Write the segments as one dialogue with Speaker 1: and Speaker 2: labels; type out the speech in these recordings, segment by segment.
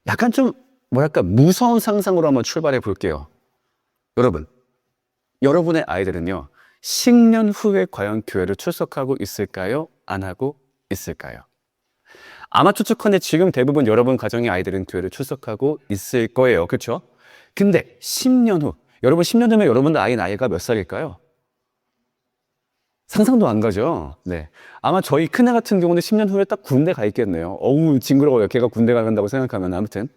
Speaker 1: 약간 좀 뭐랄까 무서운 상상으로 한번 출발해 볼게요. 여러분, 여러분의 아이들은요, 10년 후에 과연 교회를 출석하고 있을까요? 안 하고 있을까요? 아마 추측컨대 지금 대부분 여러분 가정의 아이들은 교회를 출석하고 있을 거예요. 그렇죠? 근데 10년 후, 여러분 10년 후면 여러분들 아이 나이가 몇 살일까요? 상상도 안 가죠? 네. 아마 저희 큰애 같은 경우는 10년 후에 딱 군대 가 있겠네요. 어우, 징그러워요. 걔가 군대 간다고 생각하면. 아무튼.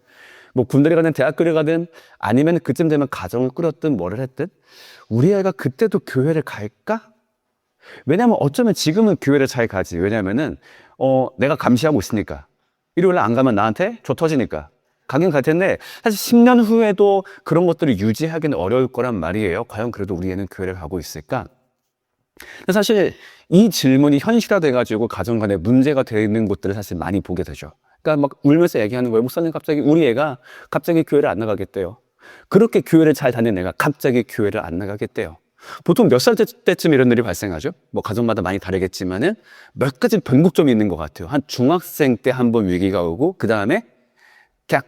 Speaker 1: 뭐 군대를 가든 대학교를 가든 아니면 그쯤 되면 가정을 꾸렸든 뭐를 했든 우리 아이가 그때도 교회를 갈까? 왜냐면 어쩌면 지금은 교회를 잘 가지. 왜냐면은 내가 감시하고 있으니까. 일요일 날 안 가면 나한테 조 터지니까. 가긴 갈 텐데 사실 10년 후에도 그런 것들을 유지하기는 어려울 거란 말이에요. 과연 그래도 우리 애는 교회를 가고 있을까? 근데 사실 이 질문이 현실화돼가지고 가정 간에 문제가 되는 곳들을 사실 많이 보게 되죠. 그러니까 막 울면서 얘기하는 거예요. 목사님 갑자기 우리 애가 갑자기 교회를 안 나가겠대요. 그렇게 교회를 잘 다니는 애가 갑자기 교회를 안 나가겠대요. 보통 몇 살 때쯤 이런 일이 발생하죠? 뭐 가정마다 많이 다르겠지만은 몇 가지 변곡점이 있는 것 같아요. 한 중학생 때 한 번 위기가 오고 그 다음에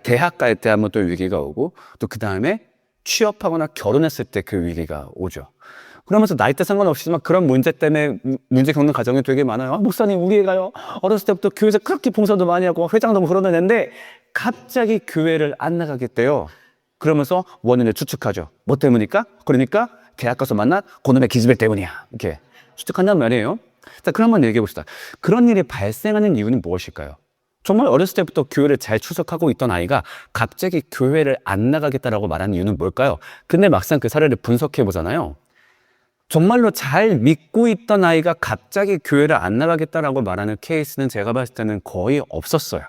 Speaker 1: 대학 갈 때 한 번 또 위기가 오고 또 그 다음에 취업하거나 결혼했을 때 그 위기가 오죠. 그러면서 나이대 상관없이지만 그런 문제 때문에 문제 겪는 가정이 되게 많아요. 아, 목사님 우리 애가요 어렸을 때부터 교회에서 그렇게 봉사도 많이 하고 회장도 그러는 애인데 갑자기 교회를 안 나가겠대요. 그러면서 원인을 추측하죠. 뭐 때문일까? 그러니까 대학 가서 만난 그놈의 기집애 때문이야. 이렇게 추측한단 말이에요. 자, 그럼 한번 얘기해 봅시다. 그런 일이 발생하는 이유는 무엇일까요? 정말 어렸을 때부터 교회를 잘 출석하고 있던 아이가 갑자기 교회를 안 나가겠다라고 말하는 이유는 뭘까요? 근데 막상 그 사례를 분석해 보잖아요. 정말로 잘 믿고 있던 아이가 갑자기 교회를 안 나가겠다라고 말하는 케이스는 제가 봤을 때는 거의 없었어요.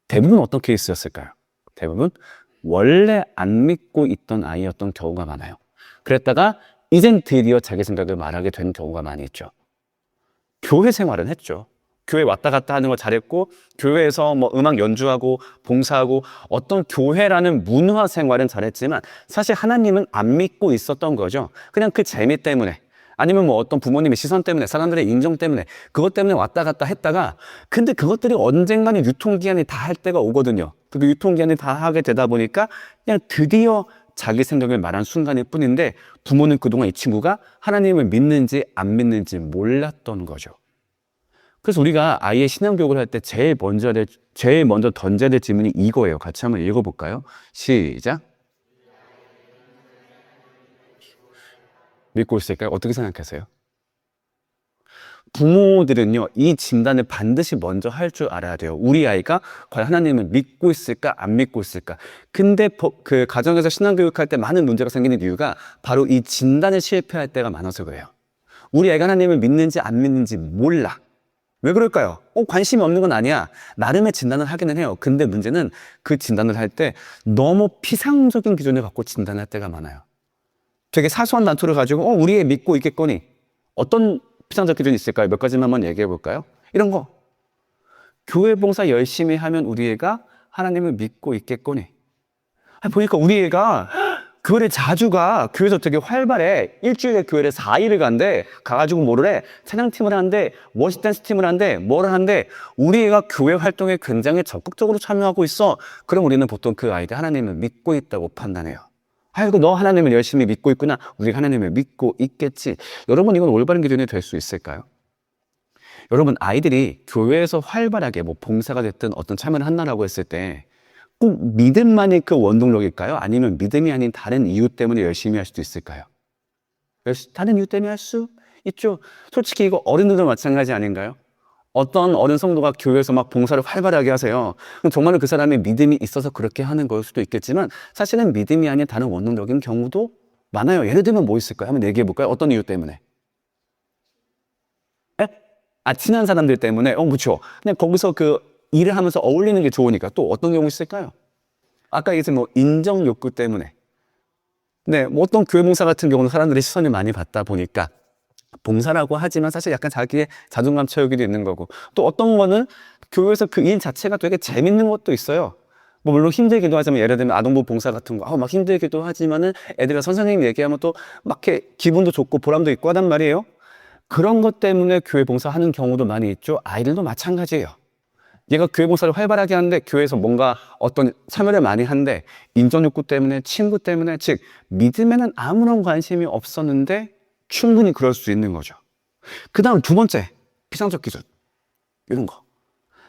Speaker 1: 대부분 어떤 케이스였을까요? 대부분 원래 안 믿고 있던 아이였던 경우가 많아요. 그랬다가 이젠 드디어 자기 생각을 말하게 된 경우가 많이 있죠. 교회 생활은 했죠. 교회 왔다 갔다 하는 거 잘했고 교회에서 뭐 음악 연주하고 봉사하고 어떤 교회라는 문화 생활은 잘했지만 사실 하나님은 안 믿고 있었던 거죠. 그냥 그 재미 때문에 아니면 뭐 어떤 부모님의 시선 때문에 사람들의 인정 때문에 그것 때문에 왔다 갔다 했다가 근데 그것들이 언젠가는 유통기한이 다 할 때가 오거든요. 그 유통기한이 다 하게 되다 보니까 그냥 드디어 자기 생각을 말한 순간일 뿐인데 부모는 그동안 이 친구가 하나님을 믿는지 안 믿는지 몰랐던 거죠. 그래서 우리가 아이의 신앙교육을 할 때 제일 먼저 던져야 될 질문이 이거예요. 같이 한번 읽어볼까요? 시작. 믿고 있을까요? 어떻게 생각하세요? 부모들은요, 이 진단을 반드시 먼저 할 줄 알아야 돼요. 우리 아이가 과연 하나님을 믿고 있을까, 안 믿고 있을까. 근데 그 가정에서 신앙교육할 때 많은 문제가 생기는 이유가 바로 이 진단을 실패할 때가 많아서 그래요. 우리 아이가 하나님을 믿는지 안 믿는지 몰라. 왜 그럴까요? 관심이 없는 건 아니야. 나름의 진단을 하기는 해요. 근데 문제는 그 진단을 할 때 너무 피상적인 기준을 갖고 진단할 때가 많아요. 되게 사소한 단초를 가지고 우리 애 믿고 있겠거니. 어떤 피상적 기준이 있을까요? 몇 가지만 한번 얘기해 볼까요? 이런 거. 교회 봉사 열심히 하면 우리 애가 하나님을 믿고 있겠거니. 보니까 우리 애가 교회를 자주 가. 교회에서 되게 활발해. 일주일에 교회를 4일을 간대. 가가지고 뭐를 해? 찬양팀을 한대. 워시댄스 팀을 한대. 뭐를 한대. 우리 애가 교회 활동에 굉장히 적극적으로 참여하고 있어. 그럼 우리는 보통 그 아이들 하나님을 믿고 있다고 판단해요. 아이고 너 하나님을 열심히 믿고 있구나. 우리가 하나님을 믿고 있겠지. 여러분 이건 올바른 기준이 될 수 있을까요? 여러분 아이들이 교회에서 활발하게 뭐 봉사가 됐든 어떤 참여를 한다라고 했을 때 꼭 믿음만이 그 원동력일까요? 아니면 믿음이 아닌 다른 이유 때문에 열심히 할 수도 있을까요? 다른 이유 때문에 할 수 있죠. 솔직히 이거 어른들도 마찬가지 아닌가요? 어떤 어른 성도가 교회에서 막 봉사를 활발하게 하세요. 그럼 정말로 그 사람이 믿음이 있어서 그렇게 하는 걸 수도 있겠지만 사실은 믿음이 아닌 다른 원동력인 경우도 많아요. 예를 들면 뭐 있을까요? 한번 얘기해 볼까요? 어떤 이유 때문에? 에? 친한 사람들 때문에? 그렇죠. 그냥 거기서 그 일을 하면서 어울리는 게 좋으니까. 또 어떤 경우 있을까요? 아까 얘기했던 뭐 인정 욕구 때문에. 네, 뭐 어떤 교회 봉사 같은 경우는 사람들이 시선을 많이 받다 보니까 봉사라고 하지만 사실 약간 자기의 자존감 채우기도 있는 거고 또 어떤 거는 교회에서 그 일 자체가 되게 재밌는 것도 있어요. 뭐 물론 힘들기도 하지만 예를 들면 아동부 봉사 같은 거 막 힘들기도 하지만은 애들과 선생님 얘기하면 또 막 이렇게 기분도 좋고 보람도 있고 하단 말이에요. 그런 것 때문에 교회 봉사하는 경우도 많이 있죠. 아이들도 마찬가지예요. 얘가 교회 봉사를 활발하게 하는데 교회에서 뭔가 어떤 참여를 많이 하는데 인정 욕구 때문에 친구 때문에 즉 믿음에는 아무런 관심이 없었는데 충분히 그럴 수 있는 거죠. 그 다음 두 번째 피상적 기준 이런 거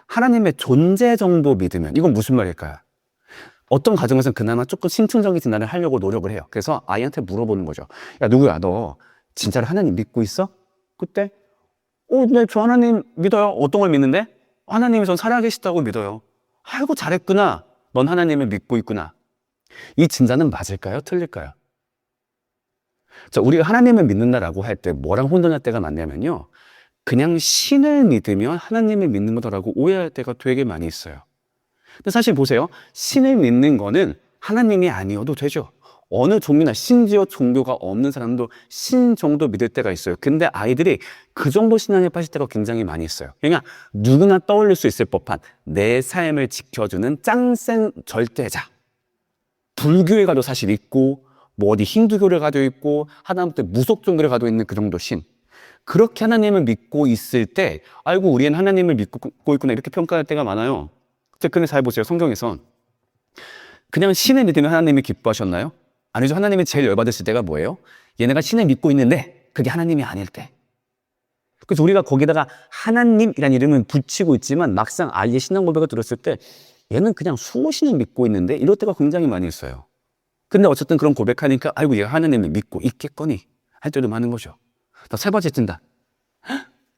Speaker 1: 하나님의 존재 정도 믿으면 이건 무슨 말일까요? 어떤 가정에서는 그나마 조금 신층적인 진단을 하려고 노력을 해요. 그래서 아이한테 물어보는 거죠. 야 누구야 너 진짜로 하나님 믿고 있어? 그때 네, 저 하나님 믿어요. 어떤 걸 믿는데? 하나님이 전 살아계시다고 믿어요. 아이고 잘했구나. 넌 하나님을 믿고 있구나. 이 진단은 맞을까요? 틀릴까요? 자, 우리가 하나님을 믿는다라고 할 때 뭐랑 혼돈할 때가 많냐면요. 그냥 신을 믿으면 하나님을 믿는 거다라고 오해할 때가 되게 많이 있어요. 근데 사실 보세요. 신을 믿는 거는 하나님이 아니어도 되죠. 어느 종교나 심지어 종교가 없는 사람도 신 정도 믿을 때가 있어요. 근데 아이들이 그 정도 신앙에 빠질 때가 굉장히 많이 있어요. 그러니까 누구나 떠올릴 수 있을 법한 내 삶을 지켜주는 짱센 절대자. 불교에 가도 사실 있고 뭐 어디 힌두교를 가도 있고 하다못해 무속 종교를 가도 있는 그 정도 신. 그렇게 하나님을 믿고 있을 때 아이고 우리는 하나님을 믿고 있구나 이렇게 평가할 때가 많아요. 근데 잘 보세요. 성경에선 그냥 신을 믿으면 하나님이 기뻐하셨나요? 아니죠. 하나님이 제일 열받으실 때가 뭐예요? 얘네가 신을 믿고 있는데 그게 하나님이 아닐 때. 그래서 우리가 거기다가 하나님이라는 이름은 붙이고 있지만 막상 아이의 신앙 고백을 들었을 때 얘는 그냥 수호신을 믿고 있는데 이럴 때가 굉장히 많이 있어요. 근데 어쨌든 그런 고백하니까 아이고 얘가 하나님을 믿고 있겠거니 할 때도 많은 거죠. 나 세 번째 찐다.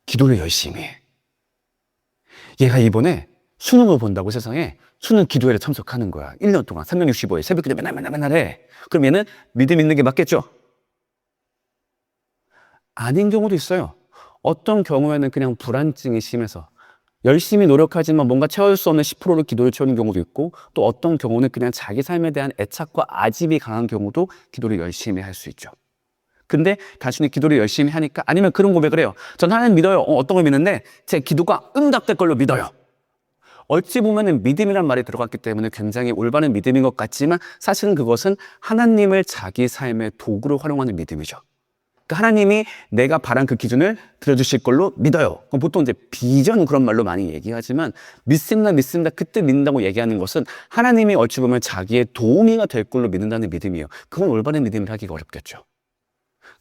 Speaker 1: 기도를 열심히 해. 얘가 이번에 수능을 본다고 세상에 수능 기도회를 참석하는 거야. 1년 동안 365일 새벽 기도 맨날 해. 그럼 얘는 믿음 있는 게 맞겠죠? 아닌 경우도 있어요. 어떤 경우에는 그냥 불안증이 심해서 열심히 노력하지만 뭔가 채울 수 없는 10%를 기도를 채우는 경우도 있고 또 어떤 경우는 그냥 자기 삶에 대한 애착과 아집이 강한 경우도 기도를 열심히 할 수 있죠. 근데 단순히 기도를 열심히 하니까 아니면 그런 고백을 해요. 전 하나님 믿어요. 어떤 걸 믿는데 제 기도가 응답될 걸로 믿어요. 어찌 보면 믿음이란 말이 들어갔기 때문에 굉장히 올바른 믿음인 것 같지만 사실은 그것은 하나님을 자기 삶의 도구로 활용하는 믿음이죠. 그러니까 하나님이 내가 바란 그 기준을 들어주실 걸로 믿어요. 보통 이제 비전 그런 말로 많이 얘기하지만 믿습니다 그때 믿는다고 얘기하는 것은 하나님이 어찌 보면 자기의 도우미가 될 걸로 믿는다는 믿음이에요. 그건 올바른 믿음을 하기가 어렵겠죠.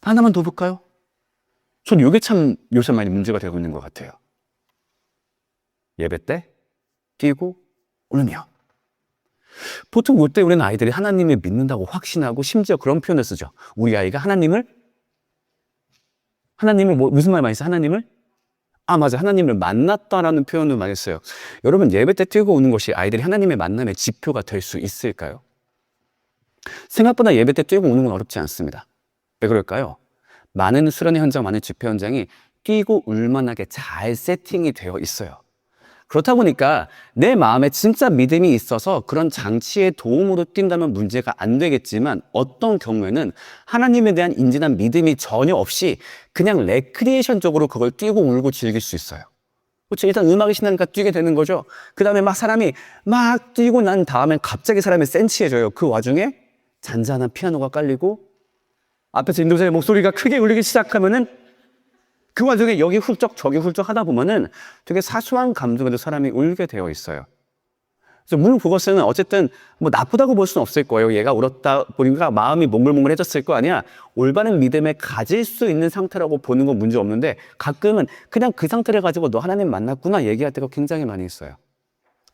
Speaker 1: 하나만 더 볼까요? 전 이게 참 요새 많이 문제가 되고 있는 것 같아요. 예배 때 뛰고 울며. 보통 이때 우리는 아이들이 하나님을 믿는다고 확신하고 심지어 그런 표현을 쓰죠. 우리 아이가 하나님을 무슨 말 많이 써요? 맞아. 하나님을 만났다라는 표현을 많이 써요. 여러분 예배 때 뛰고 우는 것이 아이들이 하나님의 만남의 지표가 될 수 있을까요? 생각보다 예배 때 뛰고 우는 건 어렵지 않습니다. 왜 그럴까요? 많은 수련회 현장, 많은 집회 현장이 뛰고 울만하게 잘 세팅이 되어 있어요. 그렇다 보니까 내 마음에 진짜 믿음이 있어서 그런 장치의 도움으로 뛴다면 문제가 안 되겠지만 어떤 경우에는 하나님에 대한 인진한 믿음이 전혀 없이 그냥 레크리에이션적으로 그걸 뛰고 울고 즐길 수 있어요. 그렇죠? 일단 음악이 신나니까 뛰게 되는 거죠. 그 다음에 사람이 뛰고 난 다음에 갑자기 사람이 센치해져요. 그 와중에 잔잔한 피아노가 깔리고 앞에서 인도자의 목소리가 크게 울리기 시작하면은 그 와중에 여기 훌쩍 저기 훌쩍 하다 보면은 되게 사소한 감정에도 사람이 울게 되어 있어요. 그래서 물론 그것은 어쨌든 나쁘다고 볼 수는 없을 거예요. 얘가 울었다 보니까 마음이 몽글몽글해졌을 거 아니야. 올바른 믿음에 가질 수 있는 상태라고 보는 건 문제 없는데 가끔은 그냥 그 상태를 가지고 너 하나님 만났구나 얘기할 때가 굉장히 많이 있어요.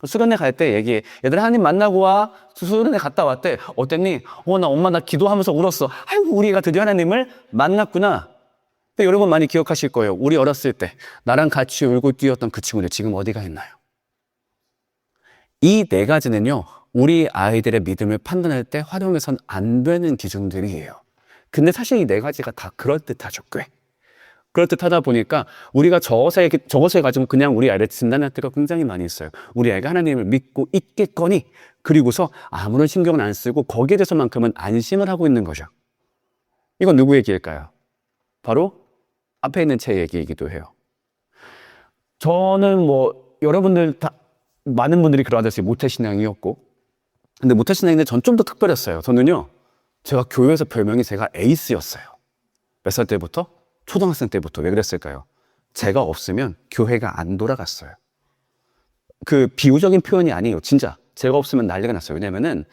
Speaker 1: 수련회 갈 때 얘기해. 얘들아 하나님 만나고 와. 수련회 갔다 왔대. 어땠니? 나 엄마 나 기도하면서 울었어. 아이고 우리 애가 드디어 하나님을 만났구나. 근데 여러분 많이 기억하실 거예요. 우리 어렸을 때 나랑 같이 울고 뛰었던 그 친구들 지금 어디가 있나요? 이 네 가지는요. 우리 아이들의 믿음을 판단할 때 활용해서는 안 되는 기준들이에요. 근데 사실 이 네 가지가 다 그럴듯하죠. 꽤. 그럴듯하다 보니까 우리가 저것에 가지고 그냥 우리 아이를 진단할 때가 굉장히 많이 있어요. 우리 아이가 하나님을 믿고 있겠거니 그리고서 아무런 신경은 안 쓰고 거기에 대해서만큼은 안심을 하고 있는 거죠. 이건 누구 얘기일까요? 바로 앞에 있는 제 얘기이기도 해요. 저는 여러분들 다 많은 분들이 그러하듯이 모태신앙이었고 근데 모태신앙인데 전 좀 더 특별했어요. 저는요 제가 교회에서 별명이 제가 에이스였어요. 몇 살 때부터? 초등학생 때부터. 왜 그랬을까요? 제가 없으면 교회가 안 돌아갔어요. 그 비유적인 표현이 아니에요. 진짜. 제가 없으면 난리가 났어요. 왜냐면은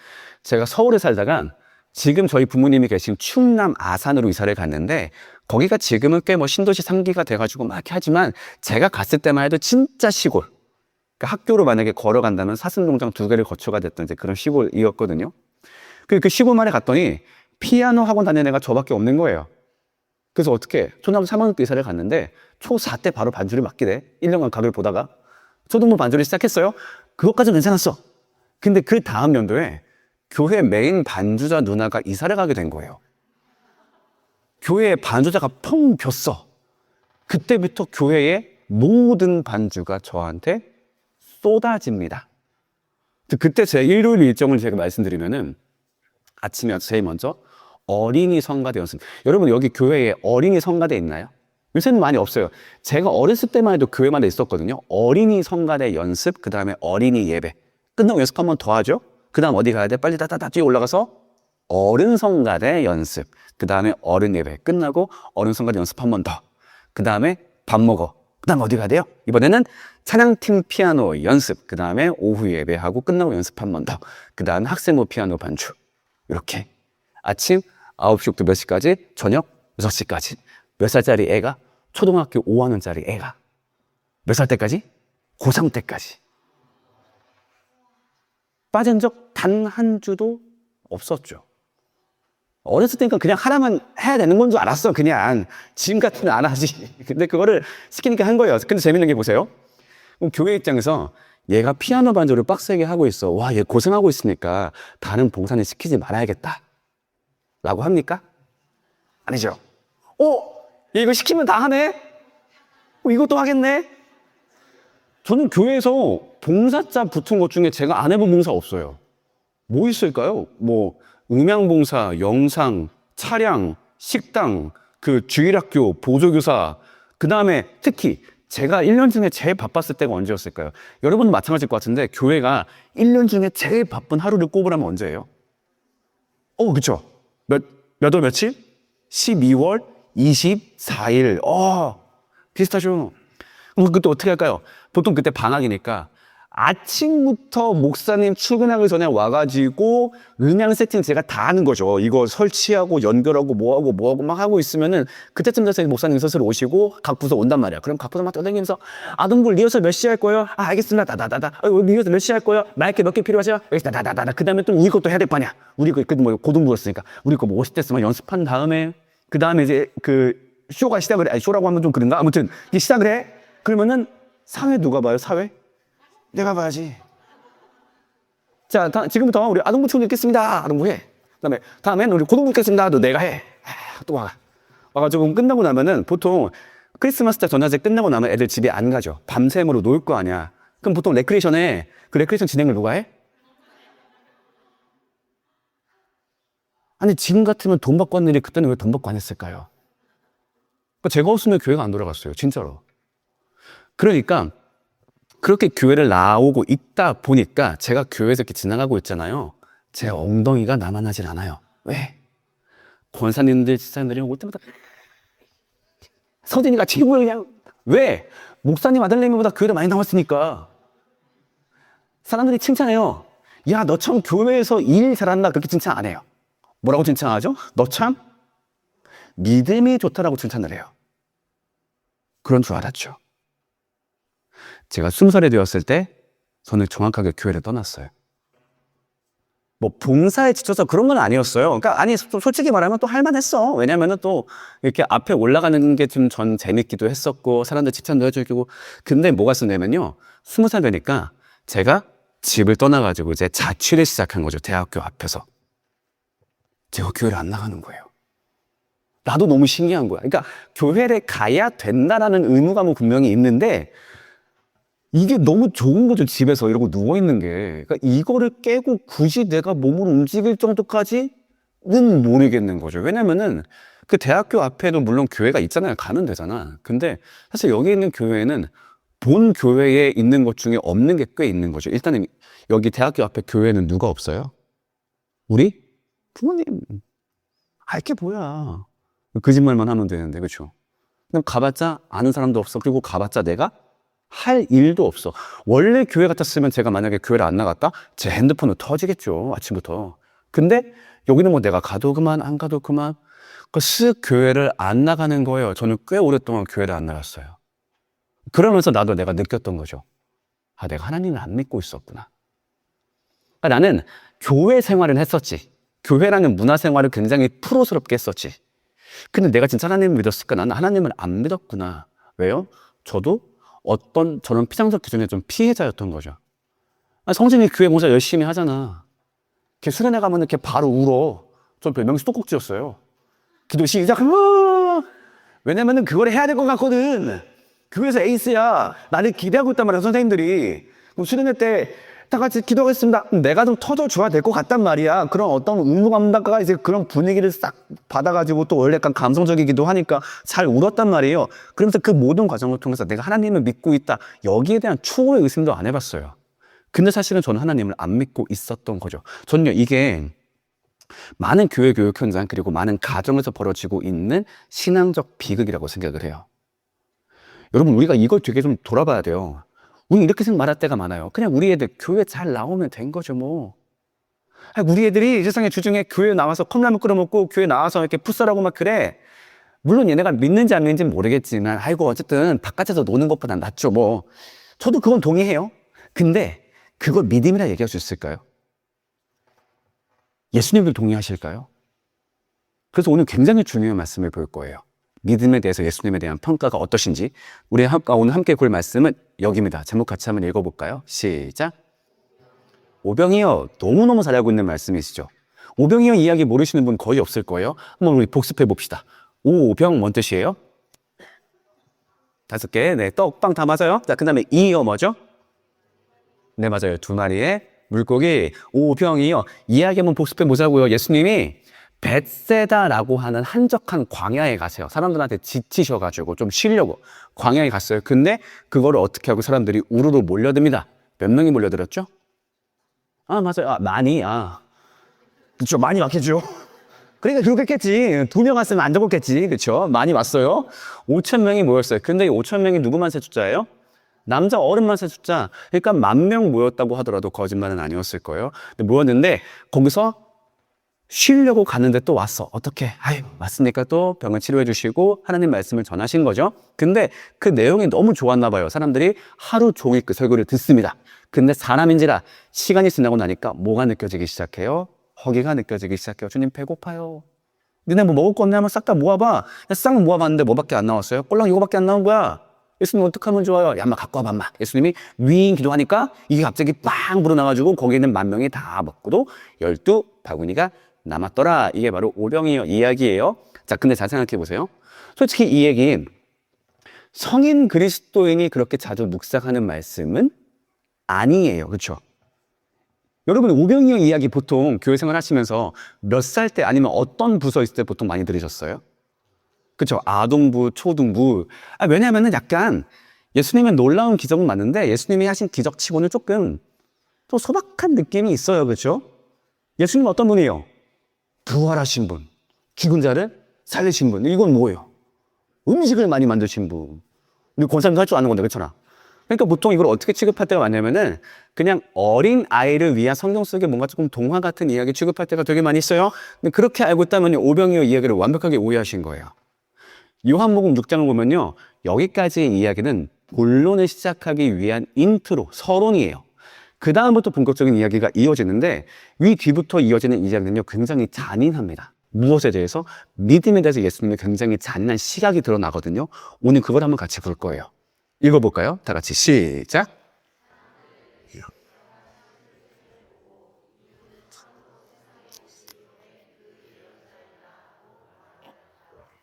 Speaker 1: 제가 서울에 살다가 지금 저희 부모님이 계신 충남 아산으로 이사를 갔는데 거기가 지금은 꽤 뭐 신도시 3기가 돼가지고 막 이렇게 하지만 제가 갔을 때만 해도 진짜 시골. 그러니까 학교로 만약에 걸어간다면 사슴농장 2개를 거쳐가 됐던 이제 그런 시골이었거든요. 그 시골만에 갔더니 피아노 학원 다니는 애가 저밖에 없는 거예요. 그래서 어떻게 초등학교 3학년 때 이사를 갔는데 초4 때 바로 반주를 맡게 돼. 1년간 가게를 보다가 초등부 반주를 시작했어요. 그것까지는 괜찮았어. 근데 그 다음 연도에 교회 메인 반주자 누나가 이사를 가게 된 거예요. 교회에 반주자가 펑 폈어. 그때부터 교회의 모든 반주가 저한테 쏟아집니다. 그때 제 일요일 일정을 제가 말씀드리면은 아침에 제일 먼저 어린이 성가대 연습. 여러분 여기 교회에 어린이 성가대 있나요? 요새는 많이 없어요. 제가 어렸을 때만 해도 교회마다 있었거든요. 어린이 성가대 연습, 그 다음에 어린이 예배. 끝나고 연습 한 번 더 하죠. 그 다음 어디 가야 돼? 빨리 따따따 뛰어 올라가서 어른 성가대 연습. 그 다음에 어른 예배. 끝나고 어른 성가대 연습 한 번 더. 그 다음에 밥 먹어. 그 다음 어디 가야 돼요? 이번에는 찬양팀 피아노 연습. 그 다음에 오후 예배하고 끝나고 연습 한 번 더. 그 다음에 학생부 피아노 반주. 이렇게. 아침 9시부터 몇 시까지? 저녁 6시까지. 몇 살짜리 애가? 초등학교 5학년짜리 애가. 몇 살 때까지? 고3 때까지. 빠진 적 단 한 주도 없었죠. 어렸을 때니까 그냥 하나만 해야 되는 건 줄 알았어. 그냥 지금 같으면 안 하지. 근데 그거를 시키니까 한 거예요. 근데 재밌는 게 보세요. 교회 입장에서 얘가 피아노 반주를 빡세게 하고 있어. 와, 얘 고생하고 있으니까 다른 봉사는 시키지 말아야겠다. 라고 합니까? 아니죠. 얘 이거 시키면 다 하네? 이것도 하겠네? 저는 교회에서 봉사자 붙은 것 중에 제가 안 해본 봉사 없어요. 뭐 있을까요? 뭐 음향 봉사, 영상, 차량, 식당, 그 주일학교, 보조교사, 그 다음에 특히 제가 1년 중에 제일 바빴을 때가 언제였을까요? 여러분도 마찬가지일 것 같은데 교회가 1년 중에 제일 바쁜 하루를 꼽으라면 언제예요? 그쵸. 몇 월 며칠? 12월 24일. 비슷하죠. 그때 어떻게 할까요? 보통 그때 방학이니까 아침부터 목사님 출근하기 전에 와가지고 음향 세팅 제가 다 하는 거죠. 이거 설치하고 연결하고 뭐하고 막 하고 있으면은 그때쯤 돼서 목사님 스스로 오시고 각 부서 온단 말이야. 그럼 각 부서 막 떠다니면서 아동부 리허설 몇 시에 할 거예요? 알겠습니다. 다다다다. 리허설 몇 시에 할 거예요? 마이크 몇 개 필요하죠? 여기다 다다다다. 그 다음에 또 이것도 해야 될 거 아니야. 우리 뭐 고등부였으니까 우리 거 뭐 50대스만 연습한 다음에 그 다음에 이제 그 쇼가 시작을 해. 아니, 쇼라고 하면 좀 그런가? 아무튼 이게 시작을 해. 그러면은 사회 누가 봐요? 사회? 내가 봐야지. 자, 지금부터 우리 아동부 춤 읽겠습니다. 아동부 해. 다음엔 우리 고등부 읽겠습니다. 너 내가 해. 또 와가지고 끝나고 나면은 보통 크리스마스 때 전야제 끝나고 나면 애들 집에 안 가죠. 밤샘으로 놀 거 아니야. 그럼 보통 레크레이션에 그 레크레이션 진행을 누가 해? 아니, 지금 같으면 돈 받고 한 일이 그때는 왜 돈 받고 안 했을까요? 그러니까 제가 없으면 교회가 안 돌아갔어요. 진짜로. 그러니까 그렇게 교회를 나오고 있다 보니까 제가 교회에서 이렇게 지나가고 있잖아요. 제 엉덩이가 나만하진 않아요. 왜? 권사님들, 집사님들이 올 때마다 서진이가 최고야 그냥. 왜? 목사님 아들내미보다 교회를 많이 나왔으니까. 사람들이 칭찬해요. 야, 너 참 교회에서 일 잘한다. 그렇게 칭찬 안 해요. 뭐라고 칭찬하죠? 너 참 믿음이 좋다라고 칭찬을 해요. 그런 줄 알았죠. 제가 20살이 되었을 때 저는 정확하게 교회를 떠났어요. 뭐 봉사에 지쳐서 그런 건 아니었어요. 그러니까 아니 솔직히 말하면 또 할만했어. 왜냐면은 또 이렇게 앞에 올라가는 게 좀 전 재밌기도 했었고 사람들 칭찬도 해주고. 근데 뭐가 쓰냐면요. 20살 되니까 제가 집을 떠나가지고 이제 자취를 시작한 거죠. 대학교 앞에서. 제가 교회를 안 나가는 거예요. 나도 너무 신기한 거야. 그러니까 교회를 가야 된다라는 의무감은 분명히 있는데 이게 너무 좋은 거죠. 집에서 이러고 누워있는 게. 그러니까 이거를 깨고 굳이 내가 몸을 움직일 정도까지는 모르겠는 거죠. 왜냐면은 그 대학교 앞에도 물론 교회가 있잖아요. 가면 되잖아. 근데 사실 여기 있는 교회는 본 교회에 있는 것 중에 없는 게 꽤 있는 거죠. 일단은 여기 대학교 앞에 교회는 누가 없어요? 우리? 부모님. 알게 뭐야. 거짓말만 하면 되는데, 그렇죠? 그냥 가봤자 아는 사람도 없어. 그리고 가봤자 내가 할 일도 없어. 원래 교회 같았으면 제가 만약에 교회를 안 나갔다? 제 핸드폰은 터지겠죠. 아침부터. 근데 여기는 뭐 내가 가도 그만 안 가도 그만 쓱 교회를 안 나가는 거예요. 저는 꽤 오랫동안 교회를 안 나갔어요. 그러면서 나도 내가 느꼈던 거죠. 아, 내가 하나님을 안 믿고 있었구나. 그러니까 나는 교회 생활은 했었지. 교회라는 문화 생활을 굉장히 프로스럽게 했었지. 근데 내가 진짜 하나님을 믿었을까? 나는 하나님을 안 믿었구나. 왜요? 저도 어떤 저런 피상적 기준의 좀 피해자였던 거죠. 아, 성진이 교회 모자 열심히 하잖아. 걔 수련회 가면 걔 바로 울어. 전 별명이 수도꼭지였어요. 기도 시작. 왜냐면은 그걸 해야 될 것 같거든. 교회에서 에이스야. 나를 기대하고 있단 말이야, 선생님들이. 그럼 수련회 때 다 같이 기도하겠습니다. 내가 좀 터져줘야 될 것 같단 말이야. 그런 어떤 의무감각과 이제 그런 분위기를 싹 받아가지고 또 원래 약간 감성적이기도 하니까 잘 울었단 말이에요. 그러면서 그 모든 과정을 통해서 내가 하나님을 믿고 있다. 여기에 대한 추호의 의심도 안 해봤어요. 근데 사실은 저는 하나님을 안 믿고 있었던 거죠. 저는요, 이게 많은 교회 교육 현장 그리고 많은 가정에서 벌어지고 있는 신앙적 비극이라고 생각을 해요. 여러분, 우리가 이걸 되게 좀 돌아봐야 돼요. 우리 이렇게 말할 때가 많아요. 그냥 우리 애들 교회 잘 나오면 된 거죠, 뭐. 우리 애들이 세상에 주중에 교회 나와서 컵라면 끓여 먹고 교회 나와서 이렇게 풋살하고 막 그래. 물론 얘네가 믿는지 안 믿는지는 모르겠지만, 아이고, 어쨌든 바깥에서 노는 것보다 낫죠, 뭐. 저도 그건 동의해요. 근데 그걸 믿음이라 얘기할 수 있을까요? 예수님도 동의하실까요? 그래서 오늘 굉장히 중요한 말씀을 볼 거예요. 믿음에 대해서 예수님에 대한 평가가 어떠신지. 우리 오늘 함께 볼 말씀은 여기입니다. 제목 같이 한번 읽어볼까요? 시작. 오병이어, 너무너무 잘 알고 있는 말씀이시죠. 오병이어 이야기 모르시는 분 거의 없을 거예요. 한번 우리 복습해 봅시다. 오병 뭔 뜻이에요? 5개. 네, 떡빵 다 맞아요. 자, 그 다음에 이어 뭐죠? 네, 맞아요. 2마리의 물고기. 오병이어. 이야기 한번 복습해 보자고요. 예수님이 벳세다라고 하는 한적한 광야에 가세요. 사람들한테 지치셔가지고 좀 쉬려고 광야에 갔어요. 근데 그거를 어떻게 하고 사람들이 우르르 몰려듭니다. 몇 명이 몰려들었죠? 아, 맞아요. 많이. 그렇죠. 많이 왔겠죠. 그러니까 그렇겠지. 2명 왔으면 안 적었겠지. 그렇죠. 많이 왔어요. 5천 명이 모였어요. 근데 이 5천 명이 누구만 세 숫자예요? 남자 어른만 세 숫자. 그러니까 10,000명 모였다고 하더라도 거짓말은 아니었을 거예요. 근데 모였는데 거기서 쉬려고 가는데 또 왔어. 어떻게? 왔으니까 또 병을 치료해 주시고 하나님 말씀을 전하신 거죠. 근데 그 내용이 너무 좋았나 봐요. 사람들이 하루 종일 그 설교를 듣습니다. 근데 사람인지라 시간이 지나고 나니까 뭐가 느껴지기 시작해요? 허기가 느껴지기 시작해요. 주님 배고파요. 니네 뭐 먹을 거 없냐? 한번 싹 다 모아봐. 싹 모아봤는데 뭐밖에 안 나왔어요? 꼴랑 이거밖에 안 나온 거야. 예수님 어떡하면 좋아요? 야, 엄마 갖고 와봐, 엄마. 예수님이 윙 기도하니까 이게 갑자기 빵 불어나가지고 거기 있는 10,000명이 다 먹고도 12바구니가 남았더라. 이게 바로 오병이어 이야기예요. 자, 근데 잘 생각해 보세요. 솔직히 이 얘기 성인 그리스도인이 그렇게 자주 묵상하는 말씀은 아니에요. 그렇죠? 여러분, 오병이어 이야기 보통 교회 생활 하시면서 몇 살 때 아니면 어떤 부서 있을 때 보통 많이 들으셨어요? 그렇죠? 아동부, 초등부. 왜냐하면 약간 예수님의 놀라운 기적은 맞는데 예수님이 하신 기적치고는 조금 또 소박한 느낌이 있어요. 그렇죠? 예수님은 어떤 분이에요? 부활하신 분, 죽은 자를 살리신 분. 이건 뭐예요? 음식을 많이 만드신 분. 우리 권사님도 할 줄 아는 건데, 그렇잖아. 그러니까 보통 이걸 어떻게 취급할 때가 많냐면은 그냥 어린 아이를 위한 성경 속의 뭔가 조금 동화 같은 이야기 취급할 때가 되게 많이 있어요. 근데 그렇게 알고 있다면 오병이어 이야기를 완벽하게 오해하신 거예요. 요한복음 6장을 보면요, 여기까지의 이야기는 본론을 시작하기 위한 인트로, 서론이에요. 그 다음부터 본격적인 이야기가 이어지는데 위 뒤부터 이어지는 이야기는요 굉장히 잔인합니다. 무엇에 대해서? 믿음에 대해서 예수님의 굉장히 잔인한 시각이 드러나거든요. 오늘 그걸 한번 같이 볼 거예요. 읽어볼까요? 다 같이 시작.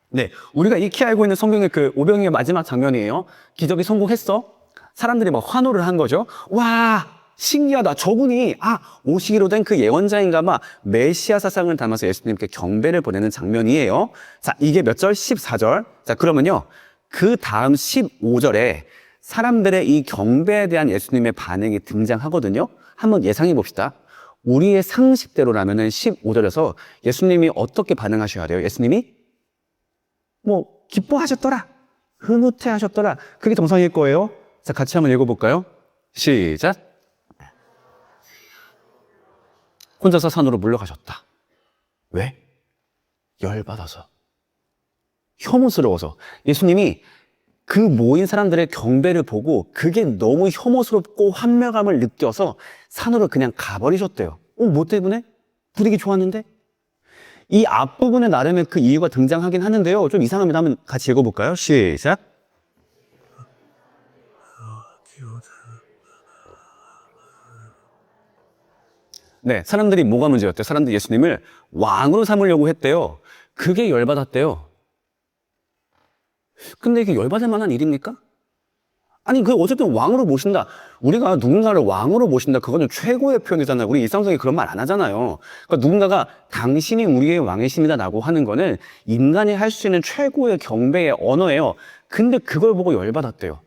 Speaker 1: 네, 우리가 익히 알고 있는 성경의 그 오병이의 마지막 장면이에요. 기적이 성공했어. 사람들이 막 환호를 한 거죠. 와, 신기하다. 저분이 오시기로 된 그 예언자인가 봐. 메시아 사상을 담아서 예수님께 경배를 보내는 장면이에요. 자, 이게 몇 절? 14절. 자, 그러면요, 그 다음 15절에 사람들의 이 경배에 대한 예수님의 반응이 등장하거든요. 한번 예상해 봅시다. 우리의 상식대로라면은 15절에서 예수님이 어떻게 반응하셔야 돼요? 예수님이 기뻐하셨더라, 흐뭇해 하셨더라. 그게 정상일 거예요. 자, 같이 한번 읽어볼까요? 시작. 혼자서 산으로 물러가셨다. 왜? 열받아서. 혐오스러워서. 예수님이 그 모인 사람들의 경배를 보고 그게 너무 혐오스럽고 환멸감을 느껴서 산으로 그냥 가버리셨대요. 뭐 때문에? 분위기 좋았는데? 이 앞부분에 나름의 그 이유가 등장하긴 하는데요. 좀 이상합니다. 한번 같이 읽어볼까요? 시작. 네, 사람들이 뭐가 문제였대요? 사람들이 예수님을 왕으로 삼으려고 했대요. 그게 열받았대요. 근데 이게 열받을 만한 일입니까? 아니, 어쨌든 왕으로 모신다. 우리가 누군가를 왕으로 모신다. 그거는 최고의 표현이잖아요. 우리 일상적인 그런 말 안 하잖아요. 그러니까 누군가가 당신이 우리의 왕이십니다라고 하는 거는 인간이 할 수 있는 최고의 경배의 언어예요. 근데 그걸 보고 열받았대요.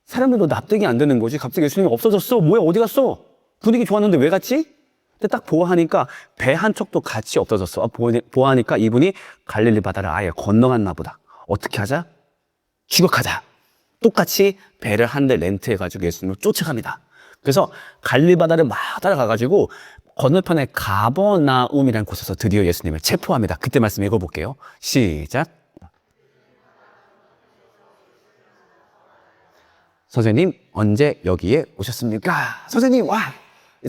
Speaker 1: 사람들도 납득이 안 되는 거지. 갑자기 예수님이 없어졌어. 뭐야, 어디 갔어? 분위기 좋았는데 왜 갔지? 근데 딱 보아하니까 배 한 척도 같이 없어졌어. 보아하니까 이분이 갈릴리 바다를 아예 건너갔나 보다. 어떻게 하자? 추격하자. 똑같이 배를 한 대 렌트해가지고 예수님을 쫓아갑니다. 그래서 갈릴리 바다를 막 따라가가지고 건너편에 가버나움이라는 곳에서 드디어 예수님을 체포합니다. 그때 말씀 읽어볼게요. 시작. 선생님, 언제 여기에 오셨습니까? 선생님, 와!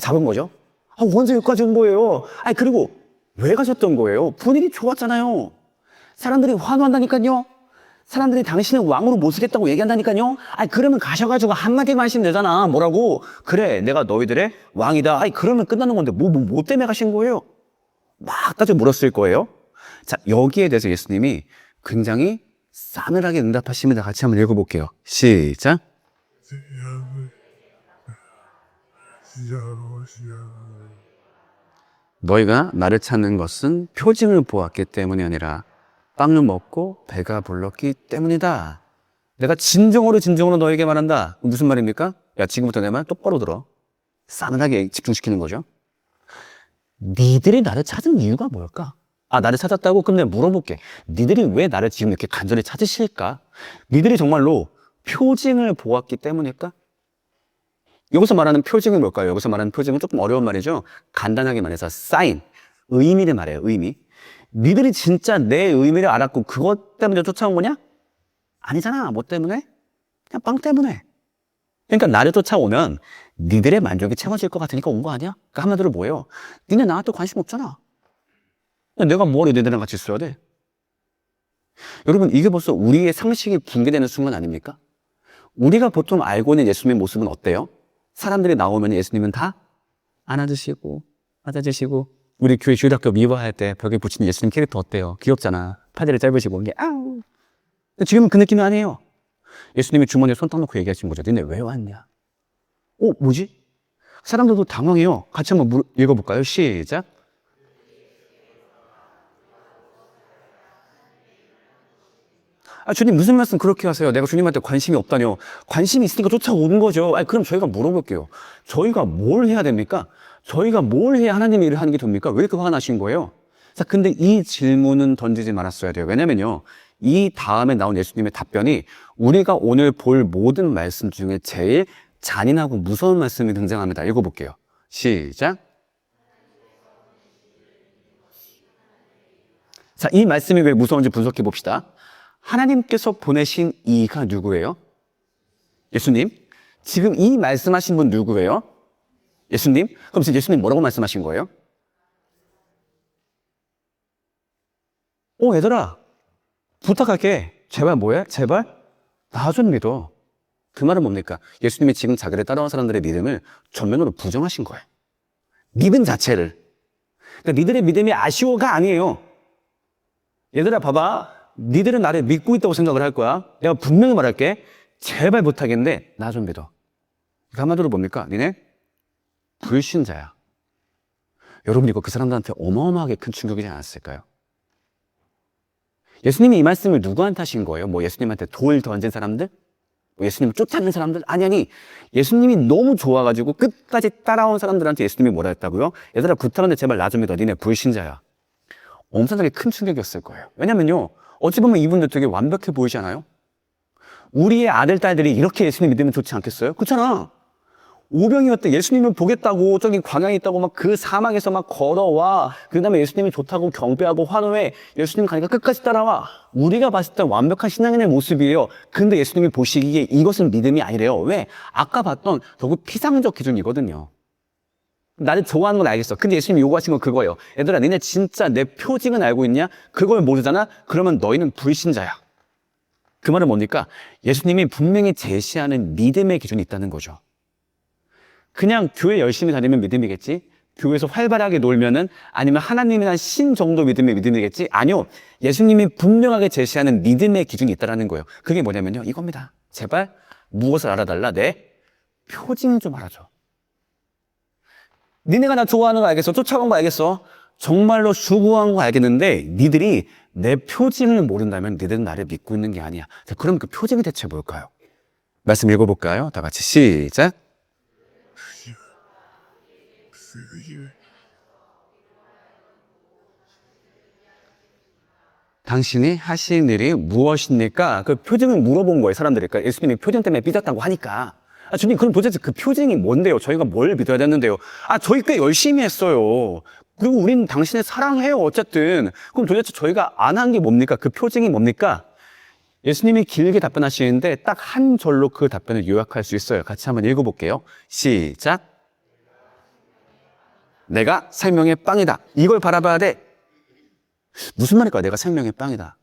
Speaker 1: 잡은 거죠. 언제 여기까지 온 거예요? 그리고 왜 가셨던 거예요? 분위기 좋았잖아요. 사람들이 환호한다니까요. 사람들이 당신을 왕으로 모시겠다고 얘기한다니까요. 그러면 가셔가지고 한마디만 하시면 되잖아. 뭐라고? 그래, 내가 너희들의 왕이다. 그러면 끝나는 건데 뭐 때문에 가신 거예요? 막 따져 물었을 거예요. 자, 여기에 대해서 예수님이 굉장히 싸늘하게 응답하십니다. 같이 한번 읽어볼게요. 시작. 너희가 나를 찾는 것은 표징을 보았기 때문이 아니라 빵을 먹고 배가 불렀기 때문이다. 내가 진정으로 너에게 말한다. 무슨 말입니까? 야, 지금부터 내 말 똑바로 들어. 싸늘하게 집중시키는 거죠. 니들이 나를 찾은 이유가 뭘까? 나를 찾았다고? 그럼 내가 물어볼게. 니들이 왜 나를 지금 이렇게 간절히 찾으실까? 니들이 정말로 표징을 보았기 때문일까? 여기서 말하는 표징은 뭘까요? 여기서 말하는 표징은 조금 어려운 말이죠. 간단하게 말해서 사인, 의미를 말해요. 의미. 니들이 진짜 내 의미를 알았고 그것 때문에 쫓아온 거냐? 아니잖아. 뭐 때문에? 그냥 빵 때문에. 그러니까 나를 쫓아오면 니들의 만족이 채워질 것 같으니까 온 거 아니야? 그러니까 한마디로 뭐예요? 니네 나한테 관심 없잖아. 내가 뭘 니네들이랑 같이 있어야 돼? 여러분, 이게 벌써 우리의 상식이 붕괴되는 순간 아닙니까? 우리가 보통 알고 있는 예수님의 모습은 어때요? 사람들이 나오면 예수님은 다 안아주시고 맞아주시고, 우리 교회 주일학교 미화할 때 벽에 붙이는 예수님 캐릭터 어때요? 귀엽잖아. 팔다리 짧으시고 이게 아우. 근데 지금은 그 느낌이 아니에요. 예수님이 주머니에 손 딱 놓고 얘기하신 거죠. 너네 왜 왔냐? 뭐지? 사람들도 당황해요. 같이 한번 읽어볼까요? 시작. 주님 무슨 말씀 그렇게 하세요? 내가 주님한테 관심이 없다뇨. 관심이 있으니까 쫓아오는 거죠. 그럼 저희가 물어볼게요. 저희가 뭘 해야 됩니까? 저희가 뭘 해야 하나님의 일을 하는 게 됩니까? 왜 이렇게 화가 나신 거예요? 자, 근데 이 질문은 던지지 말았어야 돼요. 왜냐면요, 이 다음에 나온 예수님의 답변이 우리가 오늘 볼 모든 말씀 중에 제일 잔인하고 무서운 말씀이 등장합니다. 읽어볼게요. 시작. 자, 이 말씀이 왜 무서운지 분석해 봅시다. 하나님께서 보내신 이가 누구예요? 예수님. 지금 이 말씀하신 분 누구예요? 예수님. 그럼 지금 예수님 뭐라고 말씀하신 거예요? 얘들아, 부탁할게. 제발 뭐해? 제발 나 좀 믿어. 그 말은 뭡니까? 예수님이 지금 자기를 따라온 사람들의 믿음을 전면으로 부정하신 거예요. 믿음 자체를. 그러니까 니들의 믿음이 아쉬워가 아니에요. 얘들아, 봐봐. 니들은 나를 믿고 있다고 생각을 할 거야. 내가 분명히 말할게. 제발 부탁인데 나 좀 믿어. 한마디로 뭡니까? 니네 불신자야. 여러분, 이거 그 사람들한테 어마어마하게 큰 충격이지 않았을까요? 예수님이 이 말씀을 누구한테 하신 거예요? 예수님한테 돌 던진 사람들? 예수님을 쫓아내는 사람들? 아니. 예수님이 너무 좋아가지고 끝까지 따라온 사람들한테 예수님이 뭐라 했다고요? 얘들아, 부탁하는데 제발 나 좀 믿어. 니네 불신자야. 엄청나게 큰 충격이었을 거예요. 왜냐면요, 어찌 보면 이분들 되게 완벽해 보이지 않아요? 우리의 아들, 딸들이 이렇게 예수님 믿으면 좋지 않겠어요? 그렇잖아. 오병이었대. 예수님을 보겠다고 저기 광야에 있다고 막 그 사막에서 막 걸어와. 그 다음에 예수님이 좋다고 경배하고 환호해. 예수님 가니까 끝까지 따라와. 우리가 봤을 때 완벽한 신앙인의 모습이에요. 근데 예수님이 보시기에 이것은 믿음이 아니래요. 왜? 아까 봤던 결국 피상적 기준이거든요. 나를 좋아하는 건 알겠어. 근데 예수님이 요구하신 건 그거예요. 얘들아, 니네 진짜 내 표징은 알고 있냐? 그걸 모르잖아? 그러면 너희는 불신자야. 그 말은 뭡니까? 예수님이 분명히 제시하는 믿음의 기준이 있다는 거죠. 그냥 교회 열심히 다니면 믿음이겠지? 교회에서 활발하게 놀면은 아니면 하나님이나 신 정도 믿음의 믿음이겠지? 아니요. 예수님이 분명하게 제시하는 믿음의 기준이 있다는 거예요. 그게 뭐냐면요. 이겁니다. 제발 무엇을 알아달라? 내 표징 좀 알아줘. 니네가 나 좋아하는 거 알겠어. 쫓아간 거 알겠어. 정말로 수고한 거 알겠는데 니들이 내 표징을 모른다면 니들은 나를 믿고 있는 게 아니야. 자, 그럼 그 표징이 대체 뭘까요? 말씀 읽어볼까요? 다 같이 시작. 당신이 하신 일이 무엇입니까? 그 표징을 물어본 거예요, 사람들이. 그러니까 예수님이 표징 때문에 삐졌다고 하니까. 아, 주님, 그럼 도대체 그 표징이 뭔데요? 저희가 뭘 믿어야 되는데요? 아, 저희 꽤 열심히 했어요. 그리고 우린 당신을 사랑해요, 어쨌든. 그럼 도대체 저희가 안 한 게 뭡니까? 그 표징이 뭡니까? 예수님이 길게 답변하시는데 딱 한 절로 그 답변을 요약할 수 있어요. 같이 한번 읽어볼게요. 시작. 내가 생명의 빵이다. 이걸 바라봐야 돼. 무슨 말일까요? 내가 생명의 빵이다.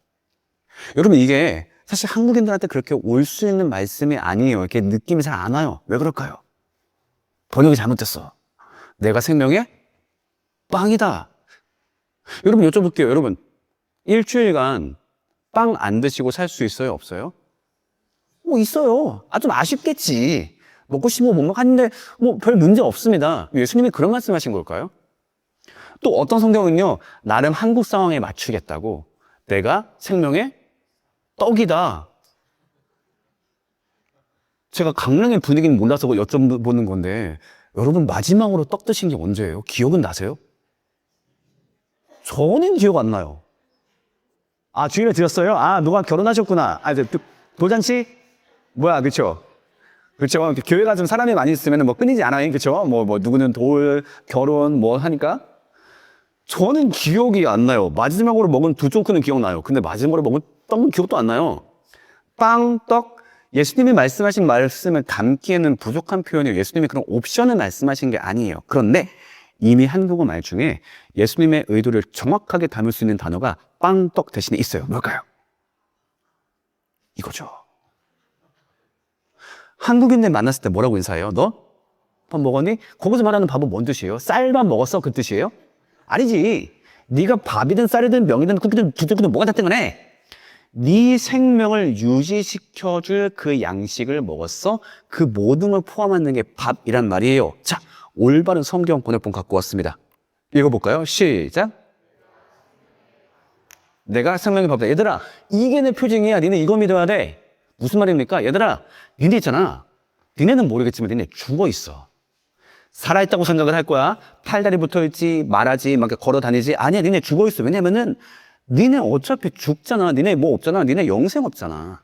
Speaker 1: 여러분, 이게 사실 한국인들한테 그렇게 올 수 있는 말씀이 아니에요. 이렇게 느낌이 잘 안 와요. 왜 그럴까요? 번역이 잘못됐어. 내가 생명의 빵이다. 여러분, 여쭤볼게요. 여러분, 일주일간 빵 안 드시고 살 수 있어요? 없어요? 있어요. 좀 아쉽겠지. 먹고 싶은 거 못 먹었는데 별 문제 없습니다. 예수님이 그런 말씀하신 걸까요? 또 어떤 성경은요, 나름 한국 상황에 맞추겠다고 내가 생명의 떡이다. 제가 강릉의 분위기는 몰라서 여쭤보는 건데 여러분 마지막으로 떡 드신 게 언제예요? 기억은 나세요? 저는 기억 안 나요. 아, 주일에 드렸어요? 아, 누가 결혼하셨구나. 아, 돌잔치? 뭐야, 그쵸? 그렇죠. 교회가 좀 사람이 많이 있으면 끊이지 않아요. 그렇죠? 누구는 돌, 결혼 하니까. 저는 기억이 안 나요. 마지막으로 먹은 두 조크는 기억나요. 근데 마지막으로 먹은 떡은 기억도 안 나요. 빵, 떡. 예수님이 말씀하신 말씀을 담기에는 부족한 표현이에요. 예수님이 그런 옵션을 말씀하신 게 아니에요. 그런데 이미 한국어 말 중에 예수님의 의도를 정확하게 담을 수 있는 단어가 빵, 떡 대신에 있어요. 뭘까요? 이거죠. 한국인들 만났을 때 뭐라고 인사해요? 너 밥 먹었니? 거기서 말하는 밥은 뭔 뜻이에요? 쌀밥 먹었어? 그 뜻이에요? 아니지. 네가 밥이든 쌀이든 명이든 쿠키든 두둑이든 뭐가 됐든 간에 네 생명을 유지시켜줄 그 양식을 먹었어? 그 모든 걸 포함하는 게 밥이란 말이에요. 자, 올바른 성경 번역본 갖고 왔습니다. 읽어볼까요? 시작. 내가 생명의 밥이다. 얘들아, 이게 내 표징이야. 니네 이거 믿어야 돼. 무슨 말입니까? 얘들아, 니네 있잖아. 니네는 모르겠지만 니네 죽어있어. 살아있다고 생각을 할 거야. 팔다리 붙어있지, 말하지, 막 걸어 다니지. 아니야, 니네 죽어있어. 왜냐면은 니네 어차피 죽잖아. 니네 뭐 없잖아. 니네 영생 없잖아.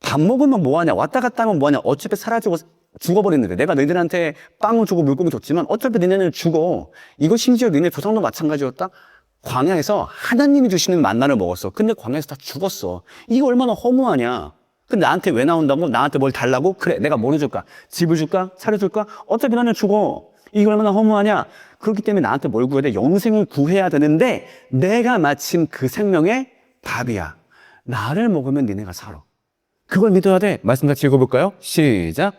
Speaker 1: 밥 먹으면 뭐하냐. 왔다 갔다 하면 뭐하냐. 어차피 사라지고 죽어버리는데 내가 너희들한테 빵을 주고 물고기 줬지만 어차피 니네는 죽어. 이거 심지어 니네 조상도 마찬가지였다. 광야에서 하나님이 주시는 만나를 먹었어. 근데 광야에서 다 죽었어. 이게 얼마나 허무하냐. 근데 나한테 왜 나온다고? 나한테 뭘 달라고? 그래, 내가 뭘 해줄까? 집을 줄까? 차를 줄까? 어차피 나는 죽어. 이게 얼마나 허무하냐. 그렇기 때문에 나한테 뭘 구해야 돼? 영생을 구해야 되는데 내가 마침 그 생명의 밥이야. 나를 먹으면 니네가 살아. 그걸 믿어야 돼. 말씀 같이 읽어볼까요? 시작.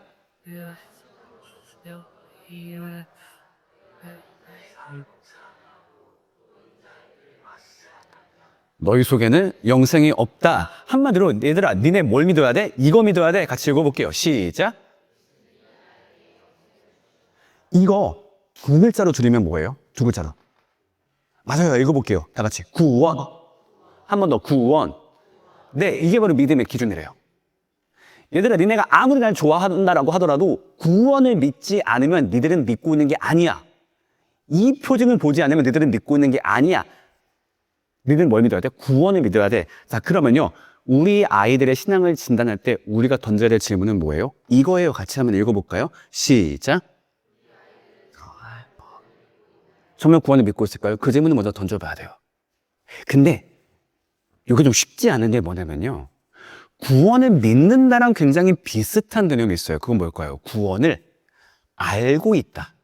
Speaker 1: 너희 속에는 영생이 없다. 한마디로 얘들아, 니네 뭘 믿어야 돼? 이거 믿어야 돼. 같이 읽어볼게요. 시작. 이거 두 글자로 줄이면 뭐예요? 두 글자로. 맞아요. 읽어볼게요. 다 같이. 구원. 한 번 더. 구원. 네, 이게 바로 믿음의 기준이래요. 얘들아, 니네가 아무리 날 좋아한다라고 하더라도 구원을 믿지 않으면 니들은 믿고 있는 게 아니야. 이 표징을 보지 않으면 니들은 믿고 있는 게 아니야. 니들은 뭘 믿어야 돼? 구원을 믿어야 돼. 자, 그러면요. 우리 아이들의 신앙을 진단할 때 우리가 던져야 될 질문은 뭐예요? 이거예요. 같이 한번 읽어볼까요? 시작. 정말 구원을 믿고 있을까요? 그 질문을 먼저 던져봐야 돼요. 근데 이게 좀 쉽지 않은 게 뭐냐면요. 구원을 믿는다랑 굉장히 비슷한 개념이 있어요. 그건 뭘까요? 구원을 알고 있다.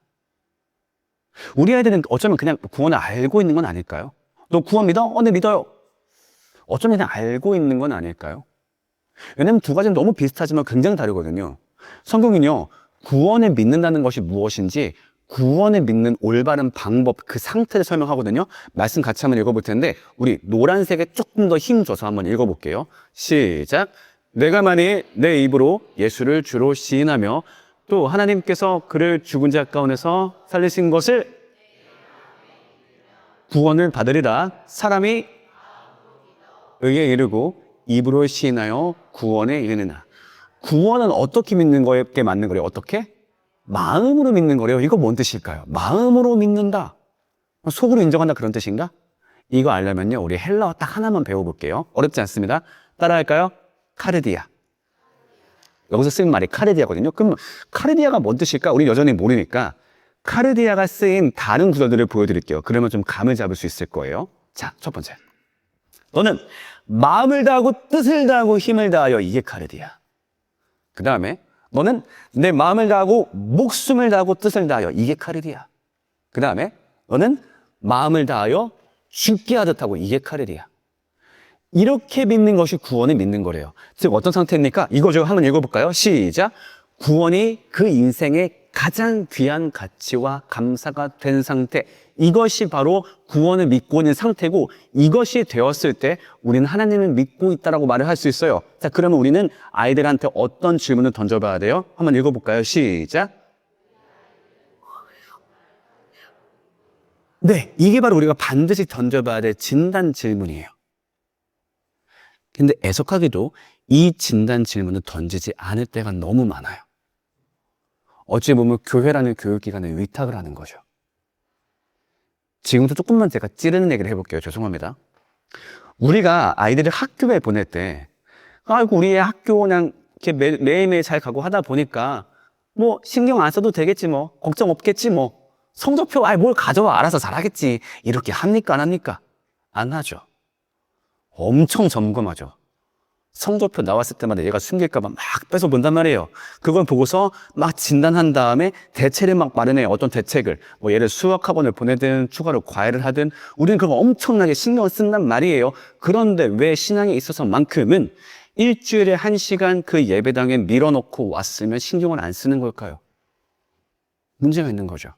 Speaker 1: 우리 아이들은 어쩌면 그냥 구원을 알고 있는 건 아닐까요? 너 구원 믿어? 네, 믿어요. 어쩌면 그냥 알고 있는 건 아닐까요? 왜냐면 두 가지는 너무 비슷하지만 굉장히 다르거든요. 성경은요, 구원을 믿는다는 것이 무엇인지 구원을 믿는 올바른 방법, 그 상태를 설명하거든요. 말씀 같이 한번 읽어볼 텐데 우리 노란색에 조금 더 힘줘서 한번 읽어볼게요. 시작. 내가 만일 내 입으로 예수를 주로 시인하며 또 하나님께서 그를 죽은 자 가운데서 살리신 것을 구원을 받으리라. 사람이 의에 이르고 입으로 시인하여 구원에 이르느냐. 구원은 어떻게 믿는 거에 맞는 거래요? 어떻게? 마음으로 믿는 거래요. 이거 뭔 뜻일까요? 마음으로 믿는다. 속으로 인정한다 그런 뜻인가? 이거 알려면요. 우리 헬라어 딱 하나만 배워볼게요. 어렵지 않습니다. 따라할까요? 카르디아. 여기서 쓰인 말이 카르디아거든요. 그럼 카르디아가 뭔 뜻일까? 우리 여전히 모르니까 카르디아가 쓰인 다른 구절들을 보여드릴게요. 그러면 좀 감을 잡을 수 있을 거예요. 자, 첫 번째. 너는 마음을 다하고 뜻을 다하고 힘을 다하여. 이게 카르디아. 그 다음에 너는 내 마음을 다하고 목숨을 다하고 뜻을 다하여. 이게 카르디아. 그 다음에 너는 마음을 다하여 죽게 하듯 하고. 이게 카르디아. 이렇게 믿는 것이 구원을 믿는 거래요. 즉 어떤 상태입니까? 이거 좀 한번 읽어볼까요? 시작. 구원이 그 인생의 가장 귀한 가치와 감사가 된 상태, 이것이 바로 구원을 믿고 있는 상태고, 이것이 되었을 때 우리는 하나님을 믿고 있다라고 말을 할 수 있어요. 자, 그러면 우리는 아이들한테 어떤 질문을 던져봐야 돼요? 한번 읽어볼까요? 시작. 네, 이게 바로 우리가 반드시 던져봐야 될 진단 질문이에요. 근데 애석하게도 이 진단 질문을 던지지 않을 때가 너무 많아요. 어찌 보면 교회라는 교육기관에 위탁을 하는 거죠. 지금부터 조금만 제가 찌르는 얘기를 해볼게요. 죄송합니다. 우리가 아이들을 학교에 보낼 때, 아이고, 우리의 학교 그냥 이렇게 매일매일 잘 가고 하다 보니까, 뭐, 신경 안 써도 되겠지, 뭐, 걱정 없겠지, 뭐, 성적표, 뭘 가져와, 알아서 잘하겠지. 이렇게 합니까, 안 합니까? 안 하죠. 엄청 점검하죠. 성적표 나왔을 때마다 얘가 숨길까봐 막 뺏어 본단 말이에요. 그걸 보고서 막 진단한 다음에 대책을 막 마련해요. 어떤 대책을. 뭐 얘를 수학학원을 보내든 추가로 과외를 하든 우리는 그거 엄청나게 신경을 쓴단 말이에요. 그런데 왜 신앙에 있어서만큼은 일주일에 1시간 그 예배당에 밀어놓고 왔으면 신경을 안 쓰는 걸까요? 문제가 있는 거죠.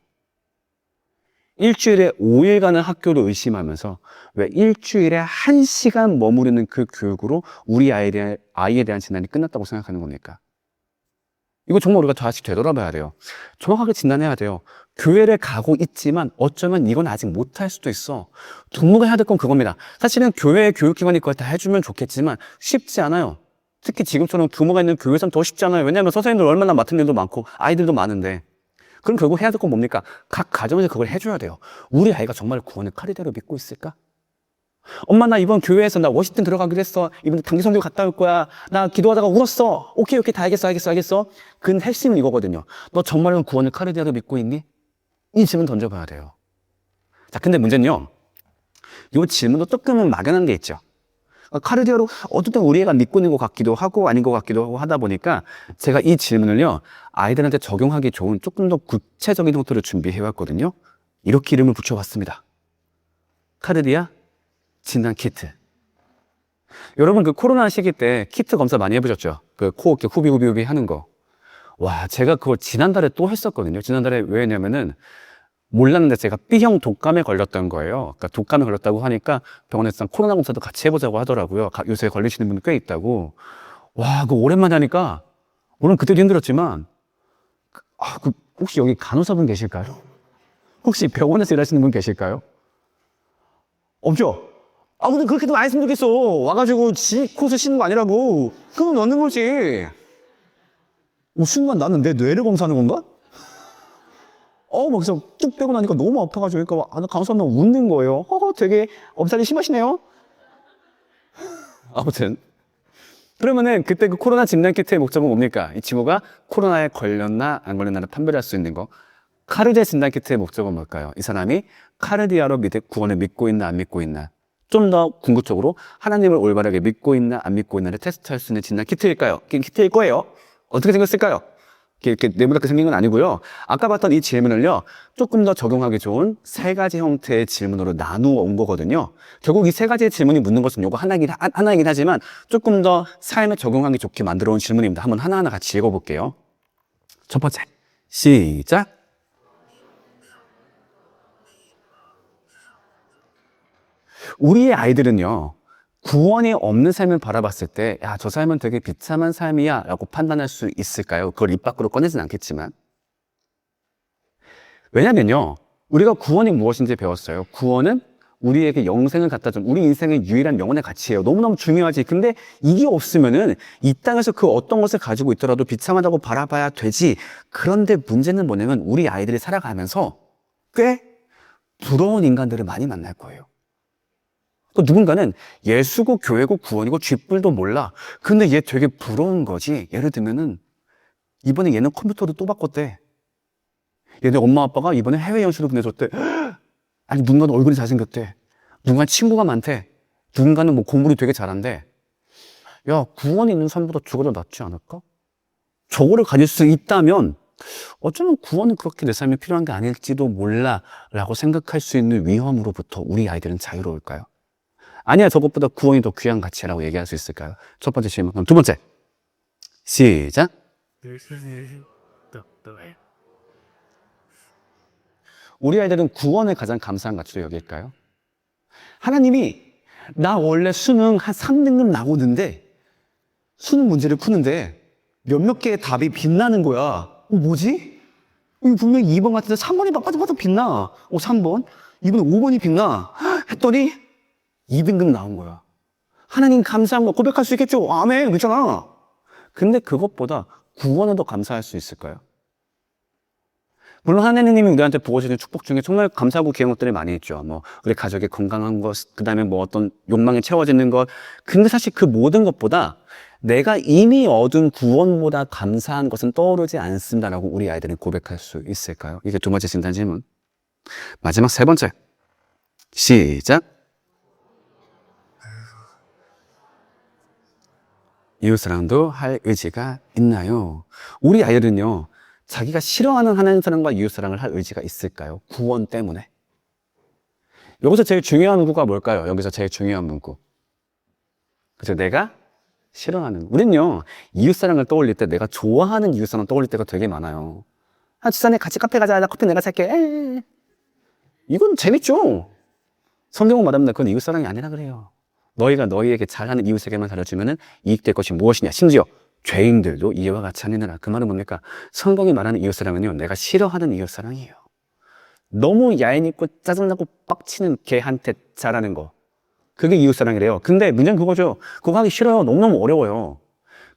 Speaker 1: 일주일에 5일간의 학교를 의심하면서 왜 일주일에 1시간 머무르는 그 교육으로 우리 아이에 대한 진단이 끝났다고 생각하는 겁니까? 이거 정말 우리가 다시 되돌아봐야 돼요. 정확하게 진단해야 돼요. 교회를 가고 있지만 어쩌면 이건 아직 못할 수도 있어. 동무가 해야 될 건 그겁니다. 사실은 교회 교육기관이 그걸 다 해주면 좋겠지만 쉽지 않아요. 특히 지금처럼 규모가 있는 교회에서는 더 쉽지 않아요. 왜냐하면 선생님들 얼마나 맡은 일도 많고 아이들도 많은데. 그럼 결국 해야 될 건 뭡니까? 각 가정에서 그걸 해줘야 돼요. 우리 아이가 정말 구원을 카르디아로 믿고 있을까? 엄마, 나 이번 교회에서 나 워싱턴 들어가기로 했어. 이번 단기 선교 갔다 올 거야. 나 기도하다가 울었어. 오케이, 다 알겠어. 그 핵심은 이거거든요. 너 정말로 구원을 카르디아로 믿고 있니? 이 질문 던져봐야 돼요. 자, 근데 문제는요. 이 질문도 조금은 막연한 게 있죠. 카르디아로 어쨌든 우리 애가 믿고 있는 것 같기도 하고 아닌 것 같기도 하고 하다 보니까 제가 이 질문을요 아이들한테 적용하기 좋은 조금 더 구체적인 형태로 준비해 왔거든요. 이렇게 이름을 붙여봤습니다. 카르디아 진단 키트. 여러분 그 코로나 시기 때 키트 검사 많이 해보셨죠? 그 코 이렇게 후비 하는 거. 와, 제가 그걸 지난달에 또 했었거든요. 지난달에 왜냐면은 몰랐는데 제가 B형 독감에 걸렸던 거예요. 그러니까 독감에 걸렸다고 하니까 병원에서 코로나 검사도 같이 해보자고 하더라고요. 요새 걸리시는 분들 꽤 있다고. 와, 그거 오랜만에 하니까, 물론 그때도 힘들었지만, 혹시 여기 간호사분 계실까요? 혹시 병원에서 일하시는 분 계실까요? 없죠? 근데 그렇게 좀 안 했으면 좋겠어. 와가지고 지 코스 쉬는 거 아니라고. 그건 넣는 거지. 순간 나는 내 뇌를 검사하는 건가? 막 그래서 뚝 빼고 나니까 너무 아파가지고, 그러니까, 간호사님 웃는 거예요. 되게 엄살이 심하시네요. 아무튼, 그러면은 그때 그 코로나 진단 키트의 목적은 뭡니까? 이 친구가 코로나에 걸렸나 안 걸렸나를 판별할 수 있는 거. 카르디아 진단 키트의 목적은 뭘까요? 이 사람이 카르디아로 구원을 믿고 있나 안 믿고 있나. 좀 더 궁극적으로 하나님을 올바르게 믿고 있나 안 믿고 있나를 테스트할 수 있는 진단 키트일까요? 키트일 거예요. 어떻게 생겼을까요? 이렇게 네모나게 생긴 건 아니고요. 아까 봤던 이 질문을요, 조금 더 적용하기 좋은 세 가지 형태의 질문으로 나누어 온 거거든요. 결국 이 세 가지의 질문이 묻는 것은 요거 하나이긴 하지만 조금 더 삶에 적용하기 좋게 만들어 온 질문입니다. 한번 하나하나 같이 읽어볼게요. 첫 번째, 시작. 우리의 아이들은요, 구원이 없는 삶을 바라봤을 때, 야, 저 삶은 되게 비참한 삶이야 라고 판단할 수 있을까요? 그걸 입 밖으로 꺼내진 않겠지만. 왜냐면요, 우리가 구원이 무엇인지 배웠어요. 구원은 우리에게 영생을 갖다 준 우리 인생의 유일한 영혼의 가치예요. 너무너무 중요하지. 근데 이게 없으면은 이 땅에서 그 어떤 것을 가지고 있더라도 비참하다고 바라봐야 되지. 그런데 문제는 뭐냐면 우리 아이들이 살아가면서 꽤 부러운 인간들을 많이 만날 거예요. 또 누군가는 예수고 교회고 구원이고 쥐뿔도 몰라. 근데 얘 되게 부러운 거지. 예를 들면은 이번에 얘는 컴퓨터도 또 바꿨대. 얘네 엄마 아빠가 이번에 해외 연수를 보내줬대. 아니 누군가는 얼굴이 잘생겼대. 누군가는 친구가 많대. 누군가는 뭐 공부를 되게 잘한대. 야, 구원이 있는 삶보다 죽어도 낫지 않을까? 저거를 가질 수 있다면 어쩌면 구원은 그렇게 내 삶에 필요한 게 아닐지도 몰라 라고 생각할 수 있는 위험으로부터 우리 아이들은 자유로울까요? 아니야, 저것보다 구원이 더 귀한 가치라고 얘기할 수 있을까요? 첫 번째 질문. 그럼 두 번째. 시작. 우리 아이들은 구원을 가장 감사한 가치로 여길까요? 하나님이 나 원래 수능 한 3등급 나오는데 수능 문제를 푸는데 몇몇 개의 답이 빛나는 거야. 뭐지? 이거 분명히 2번 같은데 3번이 바빠서 빛나. 3번. 이번에 5번이 빛나. 했더니 2등급 나온 거야. 하나님 감사한 거 고백할 수 있겠죠? 아멘. 그렇잖아. 근데 그것보다 구원을 더 감사할 수 있을까요? 물론 하나님이 우리한테 부어주는 축복 중에 정말 감사하고 귀한 것들이 많이 있죠. 뭐 우리 가족의 건강한 것, 그 다음에 뭐 어떤 욕망이 채워지는 것. 근데 사실 그 모든 것보다 내가 이미 얻은 구원보다 감사한 것은 떠오르지 않습니다라고 우리 아이들은 고백할 수 있을까요? 이게 두 번째 진단 질문. 마지막 세 번째. 시작. 이웃사랑도 할 의지가 있나요? 우리 아이들은요, 자기가 싫어하는 하나님 사랑과 이웃사랑을 할 의지가 있을까요? 구원 때문에. 여기서 제일 중요한 문구가 뭘까요? 여기서 제일 중요한 문구. 그죠? 내가 싫어하는. 우린요, 이웃사랑을 떠올릴 때 내가 좋아하는 이웃사랑 떠올릴 때가 되게 많아요. 주산에 같이 카페 가자. 나 커피 내가 살게. 에이. 이건 재밌죠? 성경은 말합니다. 그건 이웃사랑이 아니라 그래요. 너희가 너희에게 잘하는 이웃에게만 잘해주면 이익될 것이 무엇이냐. 심지어 죄인들도 이와 같이 하느니라. 그 말은 뭡니까? 성경이 말하는 이웃사랑은요, 내가 싫어하는 이웃사랑이에요. 너무 얄밉고 짜증나고 빡치는 개한테 잘하는 거. 그게 이웃사랑이래요. 근데 문제는 그거죠. 그거 하기 싫어요. 너무너무 어려워요.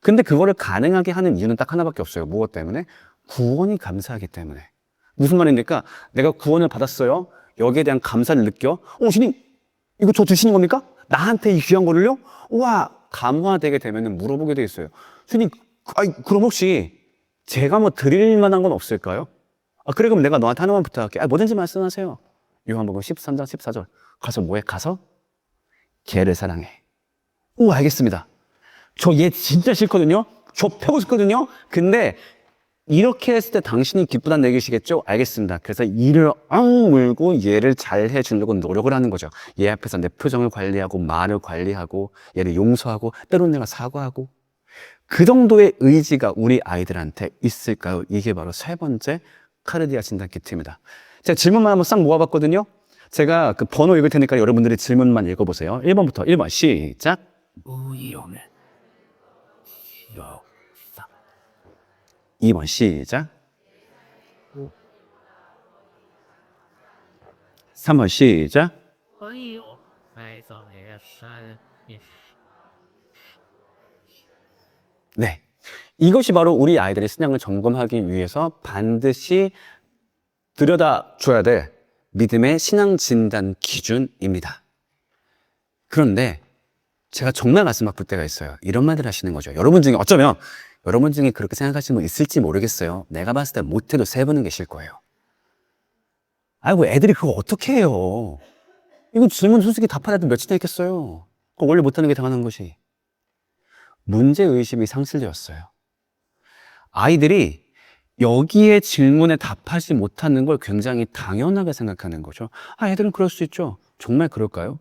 Speaker 1: 근데 그거를 가능하게 하는 이유는 딱 하나밖에 없어요. 무엇 때문에? 구원이 감사하기 때문에. 무슨 말입니까? 내가 구원을 받았어요. 여기에 대한 감사를 느껴. 주님, 이거 저 주시는 겁니까? 나한테 이 귀한 거를요? 우와, 감화되게 되면 물어보게 돼 있어요. 주님, 그럼 혹시 제가 뭐 드릴 만한 건 없을까요? 그래, 그럼 내가 너한테 하나만 부탁할게. 뭐든지 말씀하세요. 요한복음 13장 14절. 가서 뭐해? 가서 개를 사랑해. 알겠습니다. 저 얘 진짜 싫거든요? 저 패고 싶거든요? 근데 이렇게 했을 때 당신이 기쁘다는 얘기시겠죠? 알겠습니다. 그래서 이를 악물고 얘를 잘 해주려고 노력을 하는 거죠. 얘 앞에서 내 표정을 관리하고 말을 관리하고 얘를 용서하고 때로는 내가 사과하고 그 정도의 의지가 우리 아이들한테 있을까요? 이게 바로 세 번째 카르디아 진단 키트입니다. 제가 질문만 한번 싹 모아봤거든요. 제가 그 번호 읽을 테니까 여러분들이 질문만 읽어보세요. 1번부터 1번 시작. 2번 시작. 3번 시작. 네. 이것이 바로 우리 아이들의 신앙을 점검하기 위해서 반드시 들여다줘야 될 믿음의 신앙 진단 기준입니다. 그런데 제가 정말 가슴 아플 때가 있어요. 이런 말들 하시는 거죠. 여러분 중에 어쩌면 여러분 중에 그렇게 생각하시는 분 있을지 모르겠어요. 내가 봤을 때 못해도 3분은 계실 거예요. 아이고 애들이 그거 어떻게 해요. 이거 질문 솔직히 답하는 애들 몇이나 있겠어요. 그거 원래 못하는 게 당연한 것이. 문제의식이 상실되었어요. 아이들이 여기에 질문에 답하지 못하는 걸 굉장히 당연하게 생각하는 거죠. 아, 애들은 그럴 수 있죠. 정말 그럴까요?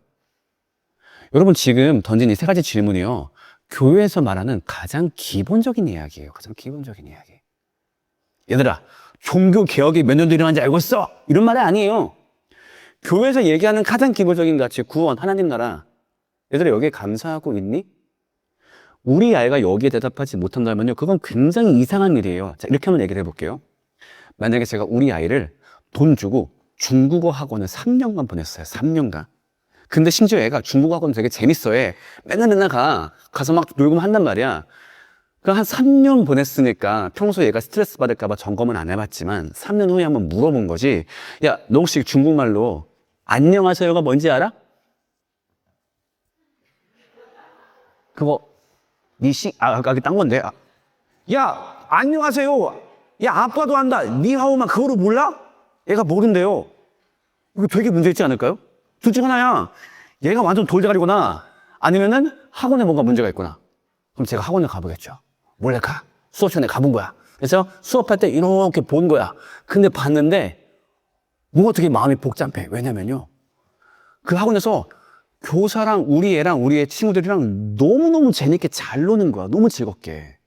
Speaker 1: 여러분 지금 던진 이 3가지 질문이요. 교회에서 말하는 가장 기본적인 이야기예요. 가장 기본적인 이야기. 얘들아, 종교 개혁이 몇 년도 일어난지 알고 있어? 이런 말이 아니에요. 교회에서 얘기하는 가장 기본적인 가치, 구원, 하나님 나라. 얘들아, 여기에 감사하고 있니? 우리 아이가 여기에 대답하지 못한다면요, 그건 굉장히 이상한 일이에요. 자, 이렇게 한번 얘기를 해볼게요. 만약에 제가 우리 아이를 돈 주고 중국어 학원을 3년간 보냈어요. 3년간. 근데 심지어 애가 중국어 학원 되게 재밌어 해. 맨날 가서 막 놀고 한단 말이야. 그 한 3년 보냈으니까 평소에 얘가 스트레스 받을까봐 점검은 안 해봤지만 3년 후에 한번 물어본 거지. 야, 너 혹시 중국말로 안녕하세요가 뭔지 알아? 그거 그게 딴 건데. 야, 안녕하세요. 야, 아빠도 한다. 니하오만 그거를 몰라? 얘가 모른대요. 이거 되게 문제 있지 않을까요? 둘 중 하나야. 얘가 완전 돌대가리구나. 아니면은 학원에 뭔가 문제가 있구나. 그럼 제가 학원에 가보겠죠. 몰래 가. 수업 시간에 가본 거야. 그래서 수업할 때 이렇게 본 거야. 근데 봤는데 뭔가 되게 마음이 복잡해. 왜냐면요, 그 학원에서 교사랑 우리 애랑 우리 애 친구들이랑 너무너무 재밌게 잘 노는 거야. 너무 즐겁게.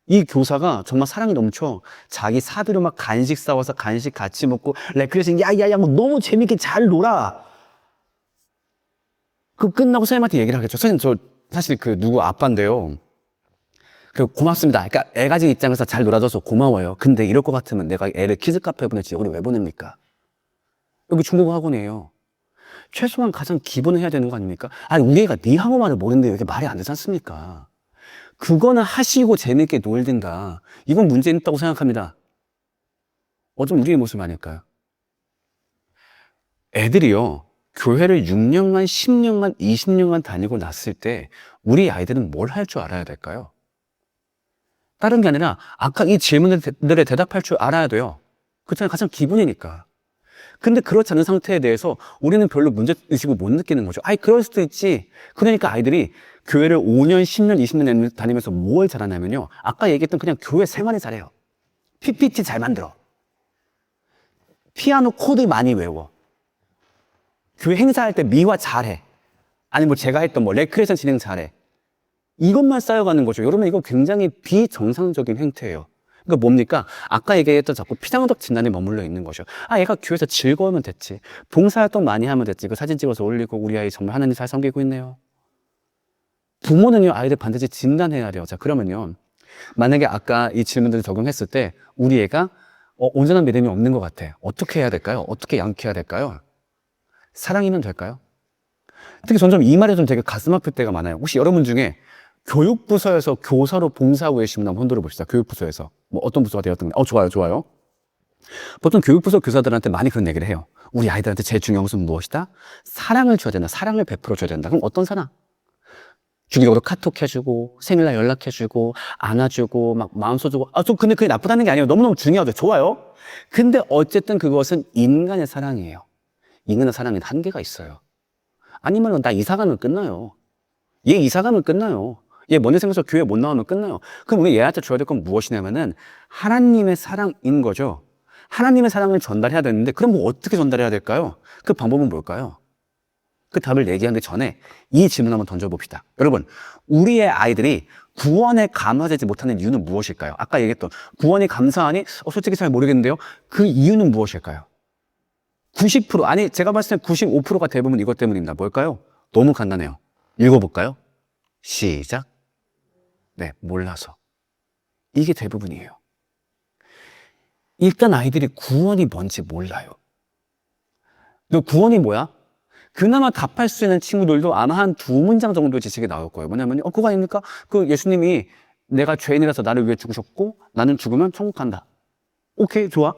Speaker 1: 이 교사가 정말 사랑이 넘쳐. 자기 사비로 막 간식 싸와서 간식 같이 먹고 레크레이션 야야야 뭐 너무 재밌게 잘 놀아. 그 끝나고 선생님한테 얘기를 하겠죠. 선생님, 저 사실 그 누구 아빠인데요. 그 고맙습니다. 그러니까 애 가진 입장에서 잘 놀아줘서 고마워요. 근데 이럴 것 같으면 내가 애를 키즈 카페 보낼지 여기 왜 보냅니까? 여기 중국어 학원이에요. 최소한 가장 기본은 해야 되는 거 아닙니까? 아니, 우리 애가 니 한국말을 모르는데 이게 말이 안 되지 않습니까? 그거는 하시고 재밌게 놀든가. 이건 문제 있다고 생각합니다. 어쩜 우리의 모습 아닐까요? 애들이요, 교회를 6년간, 10년간, 20년간 다니고 났을 때 우리 아이들은 뭘 할 줄 알아야 될까요? 다른 게 아니라 아까 이 질문들에 대답할 줄 알아야 돼요. 그렇잖아요. 가장 기본이니까. 근데 그렇지 않은 상태에 대해서 우리는 별로 문제의식을 못 느끼는 거죠. 아이, 그럴 수도 있지. 그러니까 아이들이 교회를 5년, 10년, 20년 다니면서 뭘 잘하냐면요, 아까 얘기했던 그냥 교회 생활이 잘해요. PPT 잘 만들어. 피아노 코드 많이 외워. 교회 행사할 때 미화 잘해. 아니 뭐 제가 했던 뭐 레크레이션 진행 잘해. 이것만 쌓여가는 거죠. 여러분, 이거 굉장히 비정상적인 행태예요. 그러니까 뭡니까? 아까 얘기했던 자꾸 피상적 진단에 머물러 있는 거죠. 아, 얘가 교회에서 즐거우면 됐지. 봉사활동 많이 하면 됐지. 그 사진 찍어서 올리고 우리 아이 정말 하나님 잘 섬기고 있네요. 부모는요, 아이들 반드시 진단해야 돼요. 자, 그러면요, 만약에 아까 이 질문들을 적용했을 때 우리 애가 온전한 믿음이 없는 것 같아. 어떻게 해야 될까요? 어떻게 양육해야 될까요? 사랑이면 될까요? 특히 점점 이 말에 좀 되게 가슴 아플 때가 많아요. 혹시 여러분 중에 교육부서에서 교사로 봉사하고 계신 분 한번 흔들어 봅시다. 교육부서에서. 뭐 어떤 부서가 되었던, 좋아요. 보통 교육부서 교사들한테 많이 그런 얘기를 해요. 우리 아이들한테 제일 중요한 것은 무엇이다? 사랑을 줘야 된다. 사랑을 베풀어 줘야 된다. 그럼 어떤 사랑? 주기적으로 카톡 해주고, 생일날 연락해주고, 안아주고, 막 마음 써주고. 근데 그게 나쁘다는 게 아니에요. 너무너무 중요하죠. 좋아요. 근데 어쨌든 그것은 인간의 사랑이에요. 인간의 사랑에는 한계가 있어요. 아니면 나 이사 가면 끝나요. 얘 이사 가면 끝나요. 얘 먼저 생겨서 교회 못 나오면 끝나요. 그럼 우리 얘한테 줘야 될 건 무엇이냐면은 하나님의 사랑인 거죠. 하나님의 사랑을 전달해야 되는데, 그럼 뭐 어떻게 전달해야 될까요? 그 방법은 뭘까요? 그 답을 얘기하기 전에 이 질문 한번 던져봅시다. 여러분, 우리의 아이들이 구원에 감화되지 못하는 이유는 무엇일까요? 아까 얘기했던 구원이 감사하니 솔직히 잘 모르겠는데요. 그 이유는 무엇일까요? 90%, 아니 제가 봤을 때 95%가 대부분 이것 때문입니다. 뭘까요? 너무 간단해요. 읽어볼까요? 시작. 네, 몰라서. 이게 대부분이에요. 일단 아이들이 구원이 뭔지 몰라요. 너 구원이 뭐야? 그나마 답할 수 있는 친구들도 아마 한 2문장 정도 지식이 나올 거예요. 뭐냐면, 그거 아닙니까? 그 예수님이 내가 죄인이라서 나를 위해 죽으셨고, 나는 죽으면 천국 간다. 오케이, 좋아.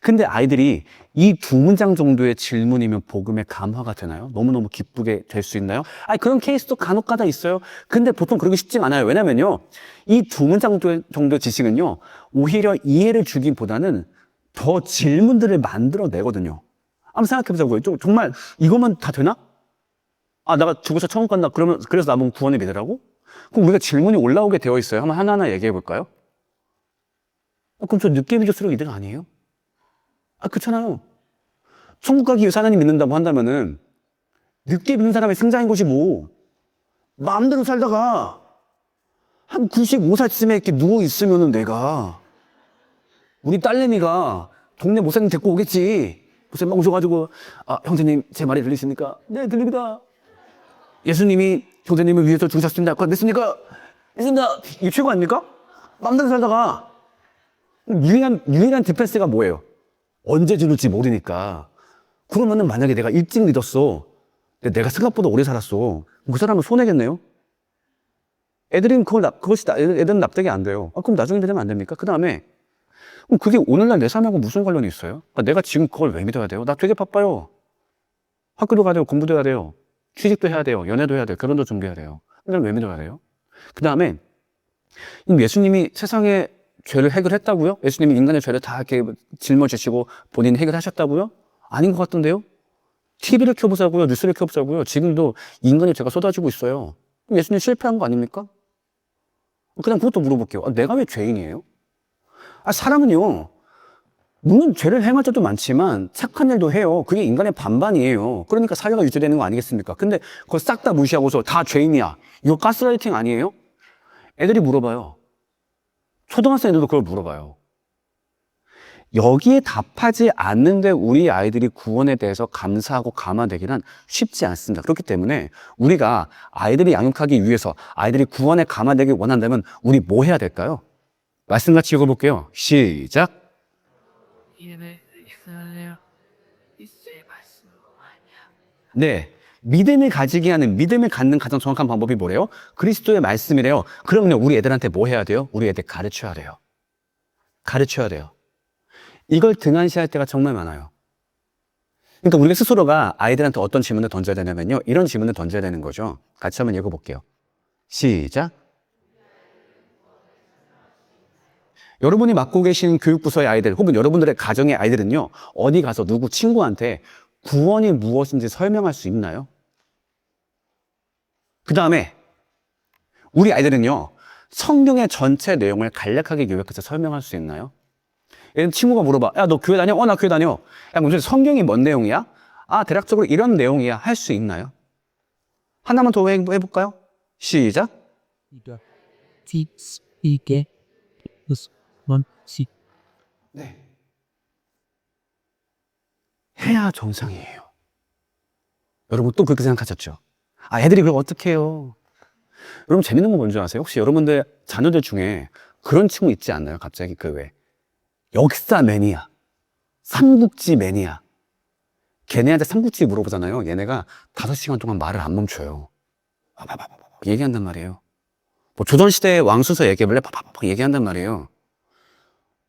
Speaker 1: 근데 아이들이 이 두 문장 정도의 질문이면 복음의 감화가 되나요? 너무너무 기쁘게 될 수 있나요? 아니, 그런 케이스도 간혹가다 있어요. 근데 보통 그러기 쉽지 않아요. 왜냐면요, 이 두 문장 정도의 지식은요, 오히려 이해를 주기보다는 더 질문들을 만들어내거든요. 한번 생각해보자고요. 정말 이것만 다 되나? 아, 내가 죽어서 천국 간다. 그래서 남은 구원을 믿으라고? 그럼 우리가 질문이 올라오게 되어 있어요. 한번 하나하나 얘기해볼까요? 그럼 저 늦게 믿을수록 이득 아니에요? 아, 그렇잖아요. 천국 가기 위해서 하나님 믿는다고 한다면은 늦게 믿는 사람의 승자인 것이 뭐, 마음대로 살다가 한 95살쯤에 이렇게 누워있으면은 내가, 우리 딸내미가 동네 목사님 데리고 오겠지. 목사님 막 오셔가지고, 아, 형제님 제 말이 들리십니까? 네, 들립니다. 예수님이 형제님을 위해서 죽으셨습니다. 그거 믿습니까? 믿습니다. 이게 최고 아닙니까? 마음대로 살다가 유일한 디펜스가 뭐예요? 언제 죽을지 모르니까. 그러면은 만약에 내가 일찍 믿었어. 내가 생각보다 오래 살았어. 그 사람은 손해겠네요? 애들은 납득이 안 돼요. 아, 그럼 나중에 되면 안 됩니까? 그 다음에, 그게 오늘날 내 삶하고 무슨 관련이 있어요? 아, 내가 지금 그걸 왜 믿어야 돼요? 나 되게 바빠요. 학교도 가야 돼요. 공부도 해야 돼요. 취직도 해야 돼요. 연애도 해야 돼요. 결혼도 준비해야 돼요. 근데 왜 믿어야 돼요? 그 다음에, 예수님이 세상의 죄를 해결했다고요? 예수님이 인간의 죄를 다 이렇게 짊어지시고 본인이 해결하셨다고요? 아닌 것 같던데요? TV를 켜보자고요? 뉴스를 켜보자고요? 지금도 인간의 죄가 쏟아지고 있어요. 그럼 예수님 실패한 거 아닙니까? 그냥 그것도 물어볼게요. 아, 내가 왜 죄인이에요? 아, 사람은요, 물론 죄를 행할 때도 많지만 착한 일도 해요. 그게 인간의 반반이에요. 그러니까 사회가 유지되는 거 아니겠습니까? 근데 그거 싹 다 무시하고서 다 죄인이야. 이거 가스라이팅 아니에요? 애들이 물어봐요. 초등학생 애들도 그걸 물어봐요. 여기에 답하지 않는데 우리 아이들이 구원에 대해서 감사하고 감화되기란 쉽지 않습니다. 그렇기 때문에 우리가 아이들이 양육하기 위해서 아이들이 구원에 감화되길 원한다면 우리 뭐 해야 될까요? 말씀 같이 읽어볼게요. 시작. 네. 믿음을 가지게 하는, 믿음을 갖는 가장 정확한 방법이 뭐래요? 그리스도의 말씀이래요. 그러면요, 우리 애들한테 뭐 해야 돼요? 우리 애들 가르쳐야 돼요. 가르쳐야 돼요. 이걸 등한시할 때가 정말 많아요. 그러니까 우리가 스스로가 아이들한테 어떤 질문을 던져야 되냐면요, 이런 질문을 던져야 되는 거죠. 같이 한번 읽어볼게요. 시작. 여러분이 맡고 계신 교육부서의 아이들 혹은 여러분들의 가정의 아이들은요, 어디 가서 누구 친구한테 구원이 무엇인지 설명할 수 있나요? 그 다음에 우리 아이들은요, 성경의 전체 내용을 간략하게 요약해서 설명할 수 있나요? 예를 들면 친구가 물어봐. 야, 너 교회 다녀? 나 교회 다녀. 야, 그럼 성경이 뭔 내용이야? 아, 대략적으로 이런 내용이야. 할 수 있나요? 하나만 더 해볼까요? 시작. 네. 해야 정상이에요. 여러분 또 그렇게 생각하셨죠? 아, 애들이 그걸 어떻게 해요? 여러분 재밌는 거 뭔지 아세요? 혹시 여러분들 자녀들 중에 그런 친구 있지 않나요? 갑자기 그 왜 역사 매니아, 삼국지 매니아. 걔네한테 삼국지 물어보잖아요. 얘네가 5시간 동안 말을 안 멈춰요. 얘기한단 말이에요. 뭐 조선시대의 왕수서 얘기해볼래? 얘기한단 말이에요.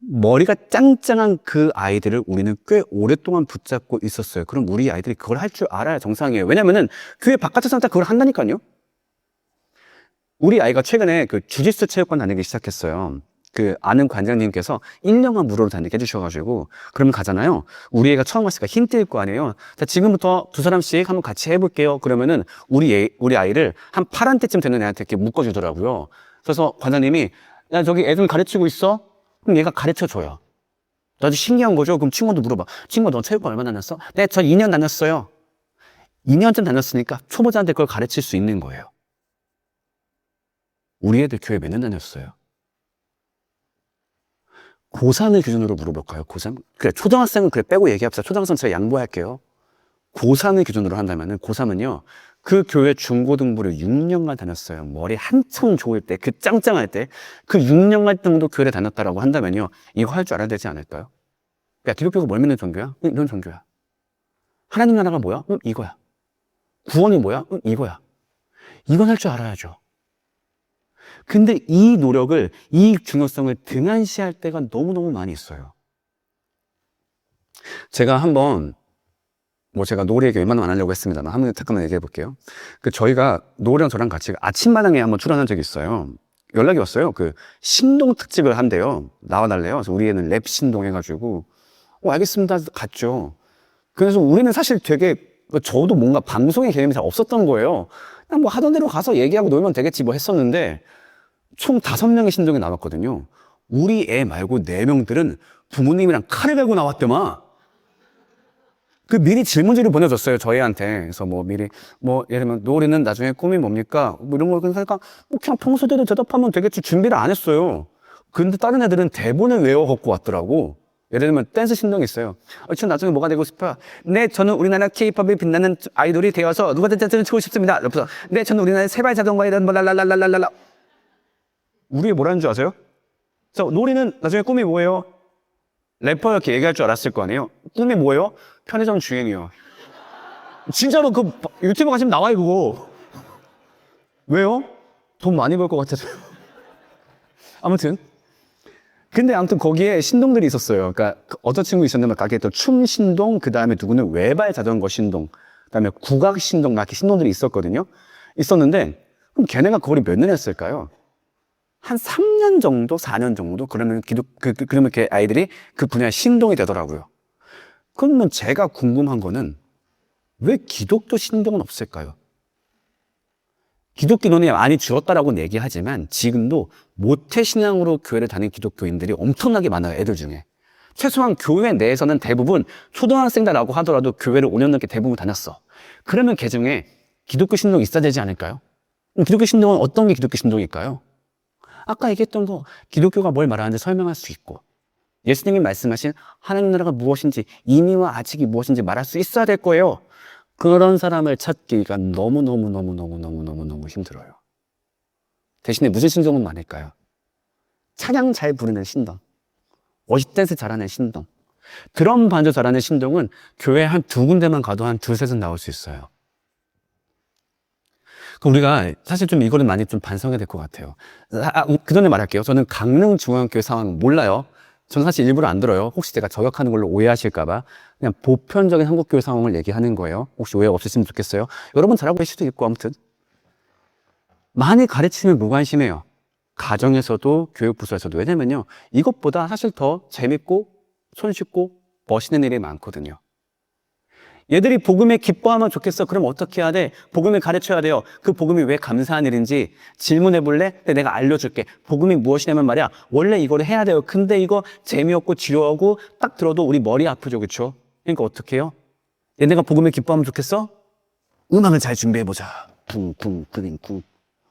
Speaker 1: 머리가 짱짱한 그 아이들을 우리는 꽤 오랫동안 붙잡고 있었어요. 그럼 우리 아이들이 그걸 할 줄 알아야 정상이에요. 왜냐면은 교회 바깥에서 그걸 한다니까요. 우리 아이가 최근에 그 주짓수 체육관 다니기 시작했어요. 그 아는 관장님께서 1년만 무료로 다니게 해주셔가지고 그러면 가잖아요. 우리 애가 처음 왔으니까 힌 띄일 거 아니에요. 자, 지금부터 2사람씩 한번 같이 해볼게요. 그러면은 우리 아이를 한 8한테쯤 되는 애한테 이렇게 묶어주더라고요. 그래서 관장님이 야, 저기 애들 가르치고 있어? 그럼 얘가 가르쳐줘요. 나도 신기한 거죠. 그럼 친구도 물어봐. 친구 너 체육관 얼마나 다녔어? 네, 저 2년 다녔어요. 2년쯤 다녔으니까 초보자한테 그걸 가르칠 수 있는 거예요. 우리 애들 교회 몇 년 다녔어요? 고3을 기준으로 물어볼까요? 고3? 그래, 초등학생은 그래 빼고 얘기합시다. 초등학생 제가 양보할게요. 고3을 기준으로 한다면은 고3은요, 그 교회 중고등부를 6년간 다녔어요. 머리 한참 좋을 때, 그 짱짱할 때, 그 6년간 정도 교회를 다녔다라고 한다면요, 이거 할 줄 알아야 되지 않을까요? 야, 기독교가 뭘 믿는 종교야? 응, 이런 종교야. 하나님 나라가 뭐야? 응, 이거야. 구원이 뭐야? 응, 이거야. 이건 할 줄 알아야죠. 근데 이 노력을, 이 중요성을 등한시할 때가 너무너무 많이 있어요. 제가 한번 제가 노래 얘기 웬만하면 안 하려고 했습니다만 한번 잠깐만 얘기해 볼게요. 저희가 노래랑 저랑 같이 아침마당에 한번 출연한 적이 있어요. 연락이 왔어요. 신동 특집을 한대요. 나와달래요. 그래서 우리 애는 랩 신동 해가지고 알겠습니다. 갔죠. 그래서 우리는 사실 되게 저도 뭔가 방송의 개념이 잘 없었던 거예요. 그냥 하던 대로 가서 얘기하고 놀면 되겠지 했었는데 총 5명의 신동이 나왔거든요. 우리 애 말고 4명들은 부모님이랑 칼을 갈고 나왔더만. 미리 질문지를 보내줬어요, 저희한테. 그래서 미리, 예를 들면, 노래는 나중에 꿈이 뭡니까? 이런 걸 그러니까, 그냥 평소대로 대답하면 되겠지. 준비를 안 했어요. 근데 다른 애들은 대본을 외워 갖고 왔더라고. 예를 들면, 댄스 신동이 있어요. 저 나중에 뭐가 되고 싶어요? 네, 저는 우리나라 케이팝이 빛나는 아이돌이 되어서 누구든 댄스를 추고 싶습니다. 옆에서, 네, 저는 우리나라의 세발 자동차에 대한 랄랄랄랄랄랄라. 우리 뭐라는 줄 아세요? 노래는 나중에 꿈이 뭐예요? 래퍼 이렇게 얘기할 줄 알았을 거 아니에요? 꿈이 뭐예요? 편의점 주행이요. 진짜로 유튜브 가시면 나와요, 그거. 왜요? 돈 많이 벌 것 같아서요. 아무튼. 근데 아무튼 거기에 신동들이 있었어요. 그러니까 어떤 친구 있었냐면 가게에 또 춤 신동, 그 다음에 누구는 외발 자전거 신동, 그 다음에 국악 신동, 이렇게 신동들이 있었거든요. 있었는데, 그럼 걔네가 그걸 몇 년 했을까요? 한 3년 정도, 4년 정도? 그러면 그러면 걔 아이들이 그 분야의 신동이 되더라고요. 그러면 제가 궁금한 거는 왜 기독교 신동은 없을까요? 기독교론이 많이 줄었다라고는 얘기하지만 지금도 모태신앙으로 교회를 다니는 기독교인들이 엄청나게 많아요, 애들 중에. 최소한 교회 내에서는 대부분 초등학생다라고 하더라도 교회를 5년 넘게 대부분 다녔어. 그러면 걔 중에 기독교 신동이 있어야 되지 않을까요? 기독교 신동은 어떤 게 기독교 신동일까요? 아까 얘기했던 거 기독교가 뭘 말하는지 설명할 수 있고 예수님이 말씀하신 하나님 나라가 무엇인지 이미와 아직이 무엇인지 말할 수 있어야 될 거예요. 그런 사람을 찾기가 너무너무 힘들어요. 대신에 무슨 신동은 많을까요? 찬양 잘 부르는 신동, 워십 댄스 잘하는 신동, 드럼 반주 잘하는 신동은 교회 한 2군데만 가도 한 2-3은 나올 수 있어요. 우리가 사실 좀 이거는 많이 좀 반성해야 될 것 같아요. 그 전에 말할게요. 저는 강릉중앙교회 상황 몰라요. 저는 사실 일부러 안 들어요. 혹시 제가 저격하는 걸로 오해하실까봐 그냥 보편적인 한국교회 상황을 얘기하는 거예요. 혹시 오해 없으시면 좋겠어요. 여러분 잘하고 계실 수도 있고 아무튼 많이 가르치면 무관심해요. 가정에서도 교육부서에서도. 왜냐면요, 이것보다 사실 더 재밌고 손쉽고 멋있는 일이 많거든요. 얘들이 복음에 기뻐하면 좋겠어. 그럼 어떻게 해야 돼? 복음을 가르쳐야 돼요. 그 복음이 왜 감사한 일인지 질문해 볼래? 내가 알려줄게. 복음이 무엇이냐면 말이야, 원래 이거를 해야 돼요. 근데 이거 재미없고 지루하고 딱 들어도 우리 머리 아프죠, 그렇죠? 그러니까 어떻게 해요? 얘네가 복음에 기뻐하면 좋겠어? 음악을 잘 준비해보자. 쿵쿵.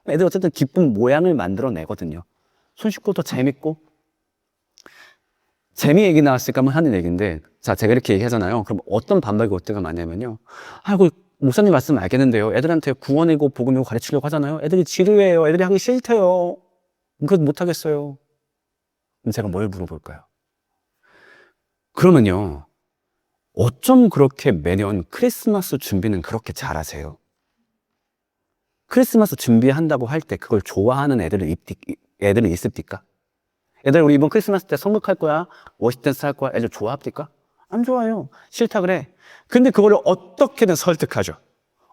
Speaker 1: 애들 어쨌든 기쁜 모양을 만들어내거든요. 손쉽고 더 재밌고. 재미 얘기 나왔으니까 한번 하는 얘기인데, 자, 제가 이렇게 얘기하잖아요. 그럼 어떤 반박이 올 때가 많냐면요. 아이고, 목사님 말씀 알겠는데요. 애들한테 구원이고 복음이고 가르치려고 하잖아요. 애들이 지루해요. 애들이 하기 싫대요. 그것 못하겠어요. 그럼 제가 뭘 물어볼까요? 그러면요, 어쩜 그렇게 매년 크리스마스 준비는 그렇게 잘하세요? 크리스마스 준비한다고 할 때 그걸 좋아하는 애들은 있습니까? 애들 우리 이번 크리스마스 때 성극할 거야? 워십 댄스 할 거야? 애들 좋아합니까? 안 좋아요. 싫다 그래. 근데 그거를 어떻게든 설득하죠.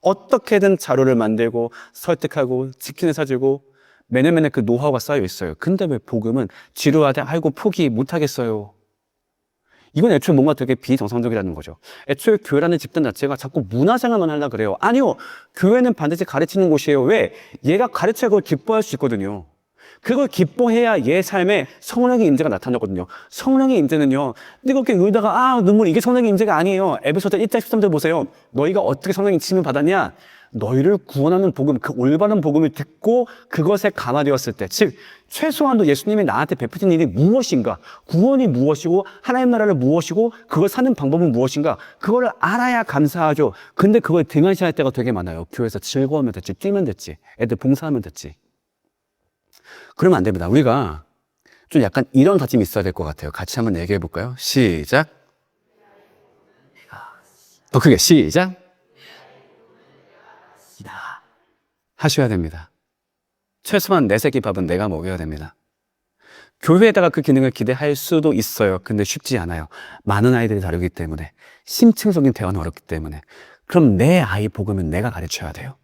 Speaker 1: 어떻게든 자료를 만들고 설득하고 치킨을 사주고 매년 그 노하우가 쌓여 있어요. 근데 왜 복음은 지루하대 아이고 포기 못하겠어요. 이건 애초에 뭔가 되게 비정상적이라는 거죠. 애초에 교회라는 집단 자체가 자꾸 문화생활만 하려고 그래요. 아니요. 교회는 반드시 가르치는 곳이에요. 왜? 얘가 가르쳐야 그걸 기뻐할 수 있거든요. 그걸 기뻐해야 얘 삶에 성령의 임재가 나타나거든요. 성령의 임재는요, 근데 그렇게 울다가 눈물, 이게 성령의 임재가 아니에요. 에베소서 1장 13절 보세요. 너희가 어떻게 성령의 임침을 받았냐? 너희를 구원하는 복음, 그 올바른 복음을 듣고 그것에 감화되었을 때, 즉 최소한도 예수님이 나한테 베푸신 일이 무엇인가, 구원이 무엇이고 하나님 나라를 무엇이고 그걸 사는 방법은 무엇인가, 그걸 알아야 감사하죠. 근데 그걸 등한시할 때가 되게 많아요. 교회에서 즐거우면 됐지, 뛰면 됐지, 애들 봉사하면 됐지. 그러면 안 됩니다. 우리가 좀 약간 이런 다짐이 있어야 될 것 같아요. 같이 한번 얘기해 볼까요? 시작. 더 크게 시작. 하셔야 됩니다. 최소한 4새끼 밥은 내가 먹여야 됩니다. 교회에다가 그 기능을 기대할 수도 있어요. 근데 쉽지 않아요. 많은 아이들이 다르기 때문에. 심층적인 대화는 어렵기 때문에. 그럼 내 아이 복음은 내가 가르쳐야 돼요.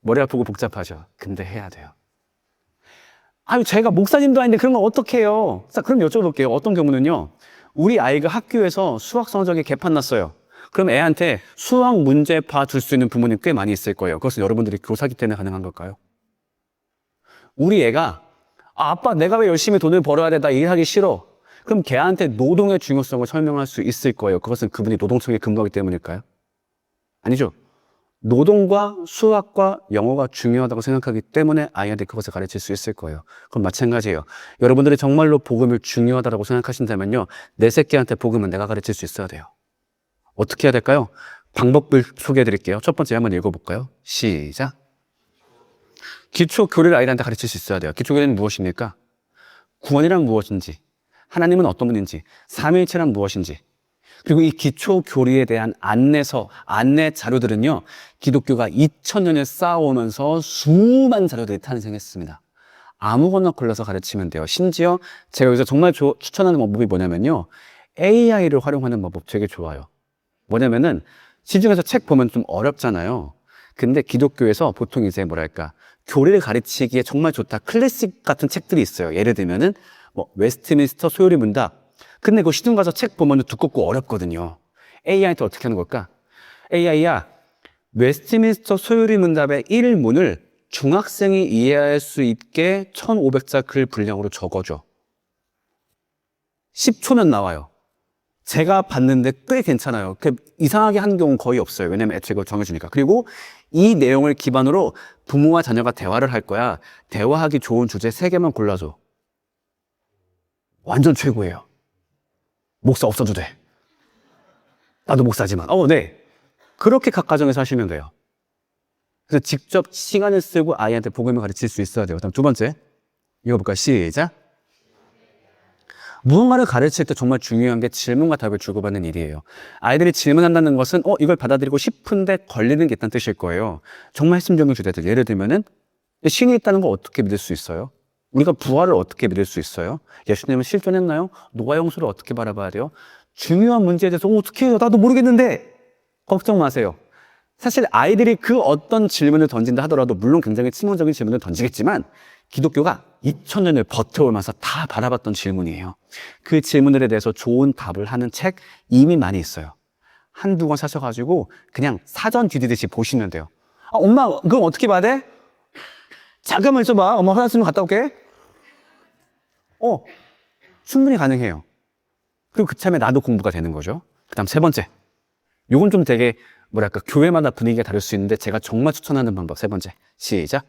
Speaker 1: 머리 아프고 복잡하죠. 근데 해야 돼요. 아유, 제가 목사님도 아닌데 그런 걸 어떻게 해요? 자, 그럼 여쭤볼게요. 어떤 경우는요. 우리 아이가 학교에서 수학 성적이 개판 났어요. 그럼 애한테 수학 문제 봐줄 수 있는 부모님 꽤 많이 있을 거예요. 그것은 여러분들이 교사기 때문에 가능한 걸까요? 우리 애가 아빠 내가 왜 열심히 돈을 벌어야 돼? 나 일하기 싫어. 그럼 걔한테 노동의 중요성을 설명할 수 있을 거예요. 그것은 그분이 노동청에 근무하기 때문일까요? 아니죠. 노동과 수학과 영어가 중요하다고 생각하기 때문에 아이한테 그것을 가르칠 수 있을 거예요. 그럼 마찬가지예요. 여러분들이 정말로 복음을 중요하다고 생각하신다면요. 내 새끼한테 복음은 내가 가르칠 수 있어야 돼요. 어떻게 해야 될까요? 방법을 소개해 드릴게요. 첫 번째 한번 읽어볼까요? 시작. 기초 교리를 아이들한테 가르칠 수 있어야 돼요. 기초 교리는 무엇입니까? 구원이란 무엇인지, 하나님은 어떤 분인지, 삼위일체란 무엇인지, 그리고 이 기초 교리에 대한 안내서, 안내 자료들은요, 기독교가 2000년을 쌓아오면서 수많은 자료들이 탄생했습니다. 아무거나 골라서 가르치면 돼요. 심지어 제가 여기서 정말 추천하는 방법이 뭐냐면요, AI를 활용하는 방법 되게 좋아요. 뭐냐면은 시중에서 책 보면 좀 어렵잖아요. 근데 기독교에서 보통 이제 뭐랄까 교리를 가르치기에 정말 좋다 클래식 같은 책들이 있어요. 예를 들면은 뭐 웨스트민스터 소요리 문답. 근데 그 시중 가서 책 보면 두껍고 어렵거든요. AI한테 어떻게 하는 걸까? AI야, 웨스트민스터 소요리 문답의 1문을 중학생이 이해할 수 있게 1500자 글 분량으로 적어줘. 10초면 나와요. 제가 봤는데 꽤 괜찮아요. 이상하게 하는 경우는 거의 없어요. 왜냐면 애초에 그걸 정해주니까. 그리고 이 내용을 기반으로 부모와 자녀가 대화를 할 거야. 대화하기 좋은 주제 3개만 골라줘. 완전 최고예요. 목사 없어도 돼. 나도 목사지만. 네. 그렇게 각 가정에서 하시면 돼요. 그래서 직접 시간을 쓰고 아이한테 복음을 가르칠 수 있어야 돼요. 다음 두 번째. 읽어볼까요? 시작. 무언가를 가르칠 때 정말 중요한 게 질문과 답을 주고받는 일이에요. 아이들이 질문한다는 것은 이걸 받아들이고 싶은데 걸리는 게 있다는 뜻일 거예요. 정말 핵심적인 주제들. 예를 들면은 신이 있다는 걸 어떻게 믿을 수 있어요? 우리가 부활을 어떻게 믿을 수 있어요? 예수님은 실존했나요? 노아 형수를 어떻게 바라봐야 돼요? 중요한 문제에 대해서 어떻게 해요? 나도 모르겠는데 걱정 마세요. 사실 아이들이 그 어떤 질문을 던진다 하더라도 물론 굉장히 치명적인 질문을 던지겠지만 기독교가 2000년을 버텨오면서 다 바라봤던 질문이에요. 그 질문들에 대해서 좋은 답을 하는 책 이미 많이 있어요. 한두 권 사셔가지고 그냥 사전 뒤지듯이 보시면 돼요. 엄마 그럼 어떻게 봐야 돼? 잠깐만 있어봐. 엄마 화장실 좀 갔다 올게. 충분히 가능해요. 그리고 그참에 나도 공부가 되는 거죠. 그 다음 세 번째. 요건 좀 되게 뭐랄까 교회마다 분위기가 다를 수 있는데 제가 정말 추천하는 방법 세 번째. 시작.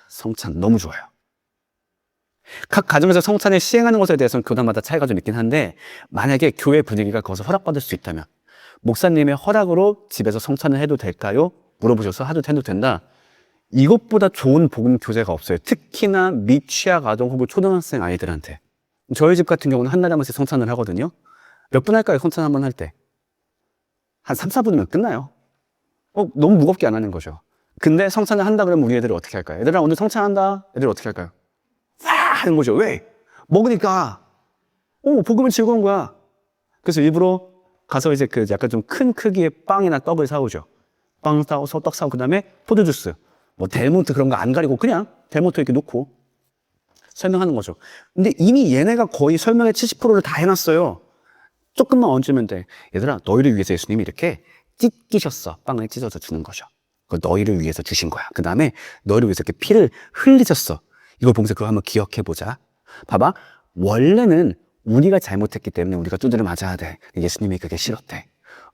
Speaker 1: 성찬 너무 좋아요. 각 가정에서 성찬을 시행하는 것에 대해서는 교단마다 차이가 좀 있긴 한데 만약에 교회 분위기가 거기서 허락받을 수 있다면 목사님의 허락으로 집에서 성찬을 해도 될까요? 물어보셔서 해도 된다. 이것보다 좋은 복음 교재가 없어요. 특히나 미취학 아동 혹은 초등학생 아이들한테. 저희 집 같은 경우는 한 달에 한 번씩 성찬을 하거든요. 몇 분 할까요? 성찬 한 번 할 때. 한 3, 4분이면 끝나요. 너무 무겁게 안 하는 거죠. 근데 성찬을 한다 그러면 우리 애들이 어떻게 할까요? 얘들아 오늘 성찬한다. 애들이 어떻게 할까요? 하는 거죠. 왜? 먹으니까. 복음은 즐거운 거야. 그래서 일부러 가서 이제 그 약간 좀 큰 크기의 빵이나 떡을 사오죠. 빵 사오서 떡 사오고 그다음에 포도주스. 뭐 델몬트 그런 거 안 가리고 그냥 델몬트 이렇게 놓고 설명하는 거죠. 근데 이미 얘네가 거의 설명의 70%를 다 해놨어요. 조금만 얹으면 돼. 얘들아 너희를 위해서 예수님이 이렇게 찢기셨어. 빵을 찢어서 주는 거죠. 그걸 너희를 위해서 주신 거야. 그 다음에 너희를 위해서 이렇게 피를 흘리셨어. 이걸 보면서 그거 한번 기억해보자. 봐봐. 원래는 우리가 잘못했기 때문에 우리가 두드려 맞아야 돼. 예수님이 그게 싫었대.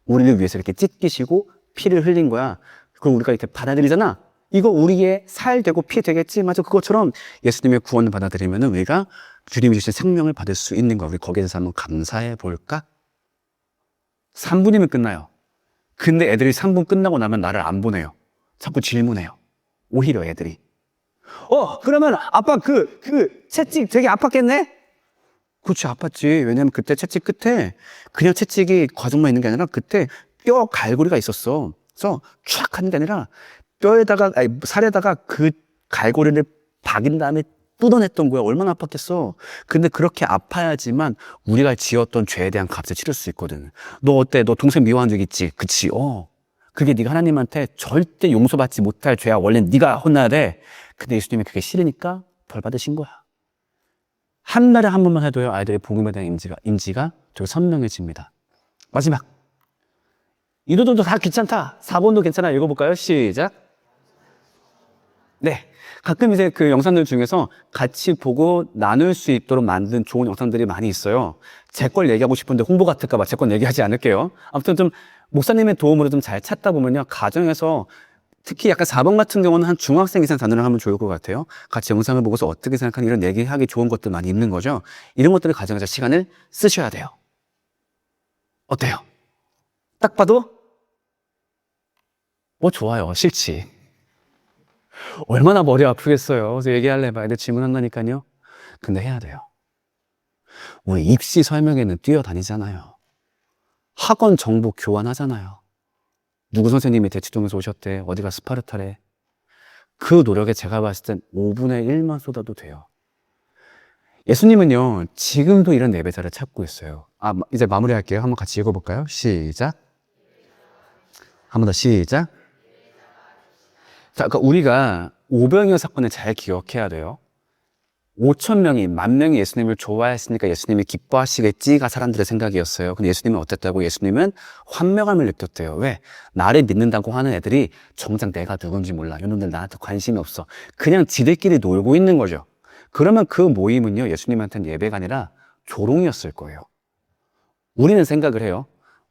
Speaker 1: 우리를 위해서 이렇게 찢기시고 피를 흘린 거야. 그걸 우리가 이렇게 받아들이잖아. 이거 우리의 살 되고 피 되겠지. 맞아. 그것처럼 예수님의 구원을 받아들이면 우리가 주님이 주신 생명을 받을 수 있는 거야. 우리 거기에 대해서 한번 감사해 볼까? 3분이면 끝나요. 근데 애들이 3분 끝나고 나면 나를 안 보내요. 자꾸 질문해요. 오히려 애들이. 그러면 아빠 그 채찍 되게 아팠겠네? 그렇지, 아팠지. 왜냐면 그때 채찍 끝에 그냥 채찍이 과정만 있는 게 아니라 그때 뼈 갈고리가 있었어. 그래서 촥 하는 게 아니라 살에다가 그 갈고리를 박인 다음에 뜯어냈던 거야. 얼마나 아팠겠어. 근데 그렇게 아파야지만 우리가 지었던 죄에 대한 값을 치를 수 있거든. 너 어때? 너 동생 미워한 적 있지? 그치? 그게 네가 하나님한테 절대 용서받지 못할 죄야. 원래 네가 혼나야 돼. 근데 예수님이 그게 싫으니까 벌 받으신 거야. 한 달에 한 번만 해도요, 아이들의 복음에 대한 인지가 되게 선명해집니다. 마지막. 이도저도 다 괜찮다. 4번도 괜찮아. 읽어볼까요? 시작. 네. 가끔 이제 그 영상들 중에서 같이 보고 나눌 수 있도록 만든 좋은 영상들이 많이 있어요. 제 걸 얘기하고 싶은데 홍보 같을까봐 제 건 얘기하지 않을게요. 아무튼 좀 목사님의 도움으로 좀 잘 찾다 보면요. 가정에서 특히 약간 4번 같은 경우는 한 중학생 이상 자녀를 하면 좋을 것 같아요. 같이 영상을 보고서 어떻게 생각하는 이런 얘기하기 좋은 것들 많이 있는 거죠. 이런 것들을 가정에서 시간을 쓰셔야 돼요. 어때요? 딱 봐도 좋아요. 싫지. 얼마나 머리 아프겠어요. 그래서 얘기할래 봐. 애들 질문한다니까요. 근데 해야 돼요. 우리 입시 설명회는 뛰어다니잖아요. 학원 정보 교환하잖아요. 누구 선생님이 대치동에서 오셨대. 어디가 스파르타래. 그 노력에 제가 봤을 땐 5분의 1만 쏟아도 돼요. 예수님은요, 지금도 이런 예배자를 찾고 있어요. 이제 마무리할게요. 한번 같이 읽어볼까요? 시작. 한 번 더 시작. 자, 그러니까 우리가 오병이어 사건을 잘 기억해야 돼요. 5천 명이, 10,000명이 예수님을 좋아했으니까 예수님이 기뻐하시겠지가 사람들의 생각이었어요. 근데 예수님은 어땠다고? 예수님은 환멸감을 느꼈대요. 왜? 나를 믿는다고 하는 애들이 정작 내가 누군지 몰라. 이놈들 나한테 관심이 없어. 그냥 지들끼리 놀고 있는 거죠. 그러면 그 모임은요, 예수님한테는 예배가 아니라 조롱이었을 거예요. 우리는 생각을 해요.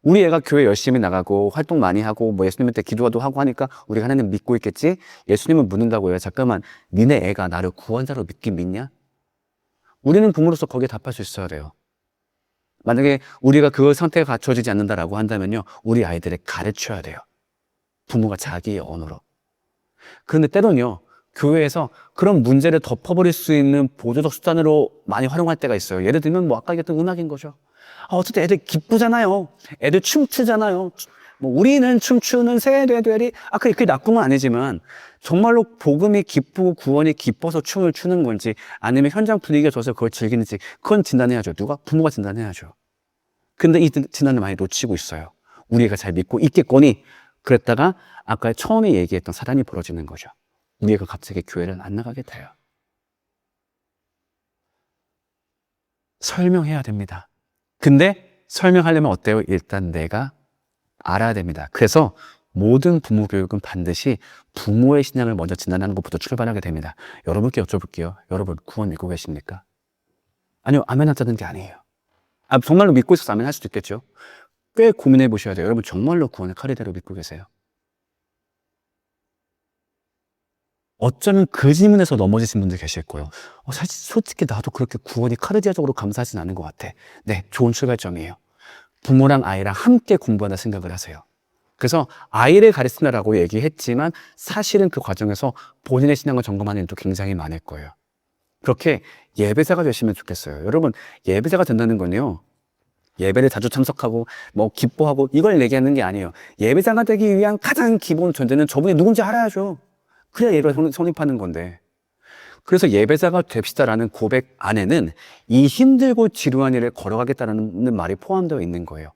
Speaker 1: 우리 애가 교회 열심히 나가고 활동 많이 하고 예수님한테 기도도 하고 하니까 우리가 하나님 믿고 있겠지? 예수님은 묻는다고 해요. 잠깐만, 니네 애가 나를 구원자로 믿긴 믿냐? 우리는 부모로서 거기에 답할 수 있어야 돼요. 만약에 우리가 그 상태가 갖춰지지 않는다라고 한다면요, 우리 아이들을 가르쳐야 돼요. 부모가 자기의 언어로. 그런데 때로는요, 교회에서 그런 문제를 덮어버릴 수 있는 보조적 수단으로 많이 활용할 때가 있어요. 예를 들면 아까 얘기했던 음악인 거죠. 어쨌든 애들 기쁘잖아요. 애들 춤추잖아요. 우리는 춤추는 세대들이 그게 나쁜 건 아니지만 정말로 복음이 기쁘고 구원이 기뻐서 춤을 추는 건지 아니면 현장 분위기가 좋아서 그걸 즐기는지 그건 진단해야죠. 누가? 부모가 진단해야죠. 근데 이 진단을 많이 놓치고 있어요. 우리가 잘 믿고 있겠거니 그랬다가 아까 처음에 얘기했던 사단이 벌어지는 거죠. 우리가 갑자기 교회를 안 나가게 돼요. 설명해야 됩니다. 근데 설명하려면 어때요? 일단 내가 알아야 됩니다. 그래서 모든 부모 교육은 반드시 부모의 신앙을 먼저 진단하는 것부터 출발하게 됩니다. 여러분께 여쭤볼게요. 여러분 구원 믿고 계십니까? 아니요, 아멘 하자는 게 아니에요. 정말로 믿고 있어서 아멘 할 수도 있겠죠. 꽤 고민해 보셔야 돼요. 여러분 정말로 구원을 카리대로 믿고 계세요? 어쩌면 그 질문에서 넘어지신 분들 계실 거예요. 사실 솔직히 나도 그렇게 구원이 카르디아적으로 감사하진 않은 것 같아. 네, 좋은 출발점이에요. 부모랑 아이랑 함께 공부한다 생각을 하세요. 그래서 아이를 가르친다라고 얘기했지만 사실은 그 과정에서 본인의 신앙을 점검하는 일도 굉장히 많을 거예요. 그렇게 예배자가 되시면 좋겠어요. 여러분, 예배자가 된다는 건요, 예배를 자주 참석하고 기뻐하고 이걸 얘기하는 게 아니에요. 예배자가 되기 위한 가장 기본 전제는 저분이 누군지 알아야죠. 그래야 예배가 성립하는 건데. 그래서 예배자가 됩시다라는 고백 안에는 이 힘들고 지루한 일을 걸어가겠다는 말이 포함되어 있는 거예요.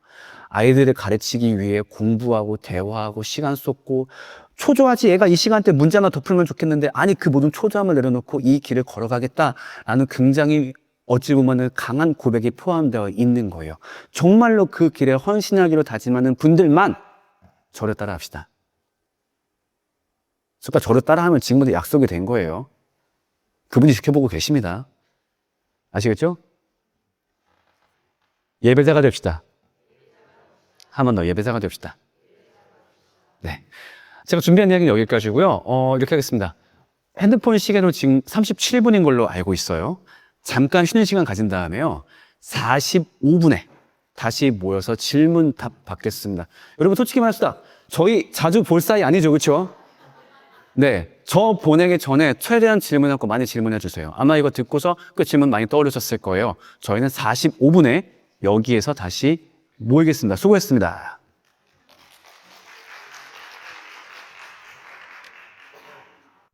Speaker 1: 아이들을 가르치기 위해 공부하고 대화하고 시간 쏟고 초조하지 얘가 이 시간대 문제 하나 더 풀면 좋겠는데 아니 그 모든 초조함을 내려놓고 이 길을 걸어가겠다라는 굉장히 어찌 보면 강한 고백이 포함되어 있는 거예요. 정말로 그 길에 헌신하기로 다짐하는 분들만 저를 따라 합시다. 그러니까 저를 따라하면 지금부터 약속이 된 거예요. 그분이 지켜보고 계십니다. 아시겠죠? 예배자가 됩시다. 한 번 더 예배자가 됩시다. 네. 제가 준비한 이야기는 여기까지고요. 이렇게 하겠습니다. 핸드폰 시계로 지금 37분인 걸로 알고 있어요. 잠깐 쉬는 시간 가진 다음에요. 45분에 다시 모여서 질문 답 받겠습니다. 여러분 솔직히 말합시다. 저희 자주 볼 사이 아니죠, 그렇죠? 네, 저 보내기 전에 최대한 질문하고 많이 질문해 주세요. 아마 이거 듣고서 그 질문 많이 떠올리셨을 거예요. 저희는 45분에 여기에서 다시 모이겠습니다. 수고했습니다.